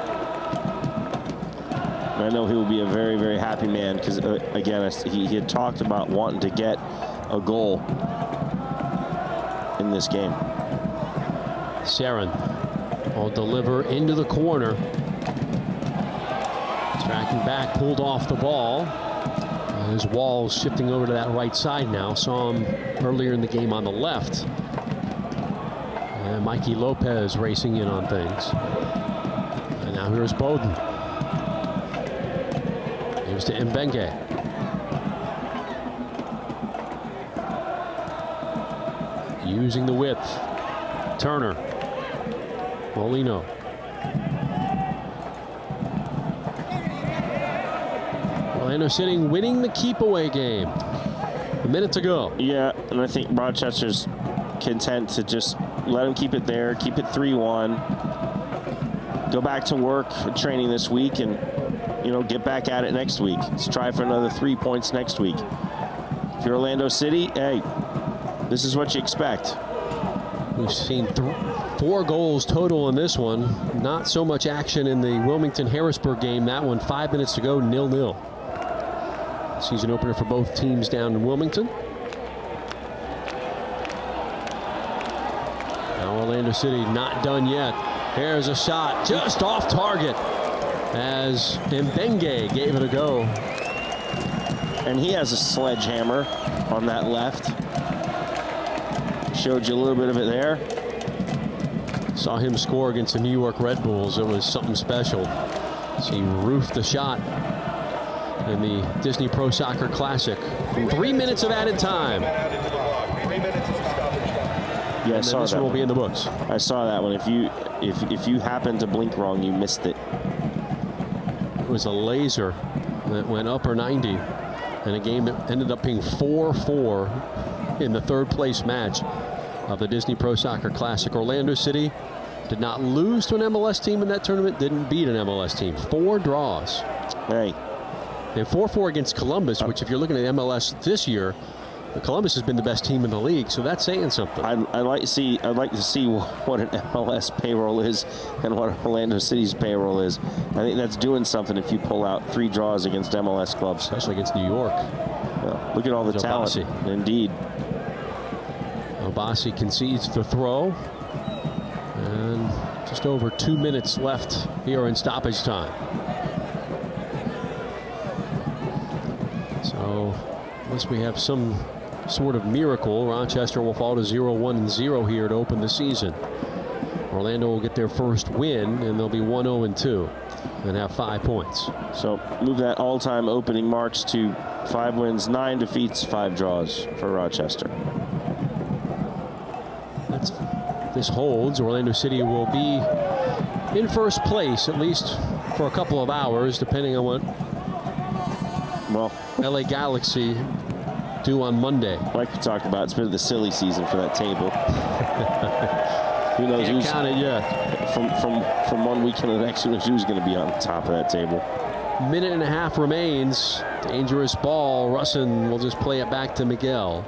I know he will be a very, very happy man because, again, he had talked about wanting to get a goal in this game. Sarin will deliver into the corner. Tracking back, pulled off the ball. His Wall's shifting over to that right side now. Saw him earlier in the game on the left. And Mikey Lopez racing in on things. And now here's Bowden. Gives to Mbenge. Using the width. Turner. Molino. Orlando City winning the keep away game. A minute to go. Yeah, and I think Rochester's content to just let him keep it there, keep it 3-1. Go back to work training this week and, get back at it next week. Let's try for another 3 points next week. If you're Orlando City, hey, this is what you expect. We've seen 4 goals total in this one. Not so much action in the Wilmington-Harrisburg game. That one, 5 minutes to go, 0-0. Season opener for both teams down in Wilmington. Now Orlando City not done yet. There's a shot just off target as Mbenge gave it a go. And he has a sledgehammer on that left. Showed you a little bit of it there. Saw him score against the New York Red Bulls. It was something special. So he roofed the shot in the Disney Pro Soccer Classic. 3 minutes of added time. Yeah, I saw this that one will one. be in the books. I saw that one. If you happen to blink wrong, you missed it. It was a laser that went upper 90, and a game that ended up being 4-4 in the third place match of the Disney Pro Soccer Classic. Orlando City did not lose to an MLS team in that tournament, didn't beat an MLS team. 4 draws. Hey. And 4-4 against Columbus, which if you're looking at MLS this year, Columbus has been the best team in the league, so that's saying something. I'd like to see what an MLS payroll is and what Orlando City's payroll is. I think that's doing something if you pull out 3 draws against MLS clubs, especially against New York. Well, look at all the talent. Indeed. Obasi concedes the throw, and just over 2 minutes left here in stoppage time. So, unless we have some sort of miracle, Rochester will fall to 0-1-0 here to open the season. Orlando will get their first win, and they'll be 1-0-2 and have 5 points. So move that all-time opening marks to 5 wins, 9 defeats, 5 draws for Rochester. This holds. Orlando City will be in first place, at least for a couple of hours, depending on what LA Galaxy do on Monday. Like we talked about, it's been the silly season for that table. Who knows Can't count it yet. From one weekend to the next, who knows who's going to be on the top of that table. Minute and a half remains. Dangerous ball. Russin will just play it back to Miguel.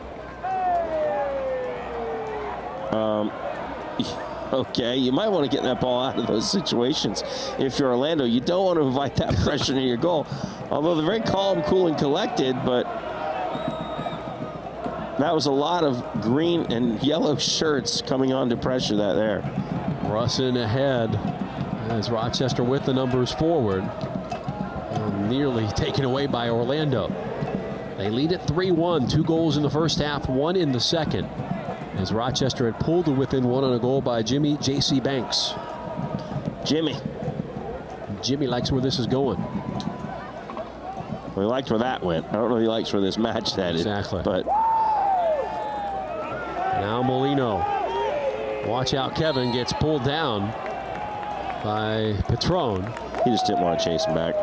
Okay, you might want to get that ball out of those situations. If you're Orlando, you don't want to invite that pressure near your goal. Although they're very calm, cool, and collected, but that was a lot of green and yellow shirts coming on to pressure that there. Russin ahead as Rochester with the numbers forward. Nearly taken away by Orlando. They lead at 3-1. 2 goals in the first half, 1 in the second. As Rochester had pulled to within 1 on a goal by Jimmy J.C. Banks. Jimmy likes where this is going. Well, he liked where that went. I don't know if he likes where this match headed. Exactly. But now Molino. Watch out, Kevin gets pulled down by Patron. He just didn't want to chase him back.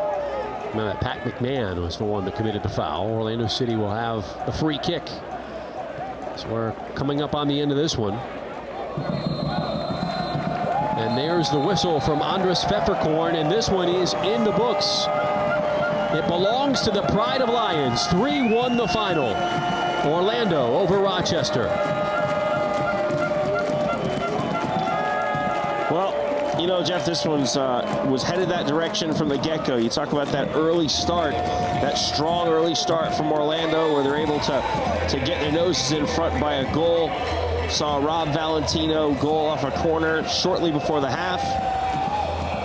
Remember, Pat McMahon was the one that committed the foul. Orlando City will have the free kick. So we're coming up on the end of this one. And there's the whistle from Andres Pfefferkorn, and this one is in the books. It belongs to the Pride of Lions. 3-1 the final. Orlando over Rochester. Well, you know, Jeff, this one's was headed that direction from the get-go. You talk about that early start, that strong early start from Orlando, where they're able to get their noses in front by a goal. Saw Rob Valentino goal off a corner shortly before the half.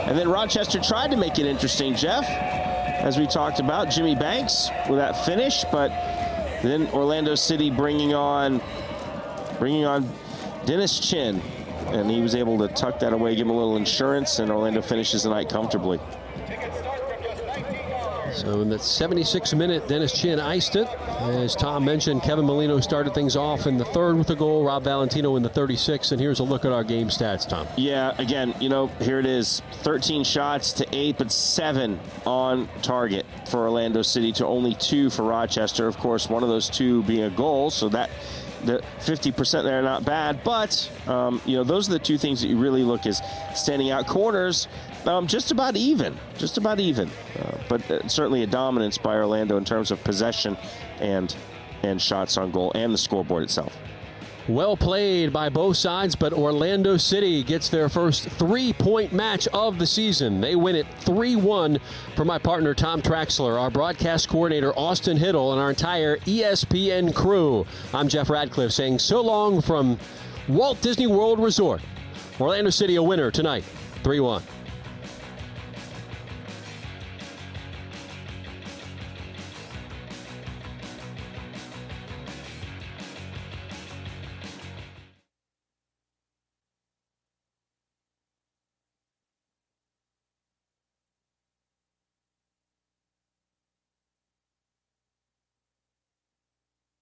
And then Rochester tried to make it interesting, Jeff, as we talked about. Jimmy Banks with that finish, but then Orlando City bringing on Dennis Chin. And he was able to tuck that away, give him a little insurance, and Orlando finishes the night comfortably. So in the 76th minute, Dennis Chin iced it. As Tom mentioned, Kevin Molino started things off in the 3rd with a goal, Rob Valentino in the 36th. And here's a look at our game stats, Tom. Yeah, again, you know, here it is. 13 shots to 8, but 7 on target for Orlando City to only 2 for Rochester. Of course, one of those 2 being a goal, so that the 50% there, not bad, but you know, those are the 2 things that you really look as standing out. Corners, just about even, but certainly a dominance by Orlando in terms of possession and shots on goal and the scoreboard itself. Well played by both sides, but Orlando City gets their first 3-point match of the season. They win it 3-1 for my partner, Tom Traxler, our broadcast coordinator, Austin Hiddle, and our entire ESPN crew. I'm Jeff Radcliffe saying so long from Walt Disney World Resort. Orlando City a winner tonight, 3-1.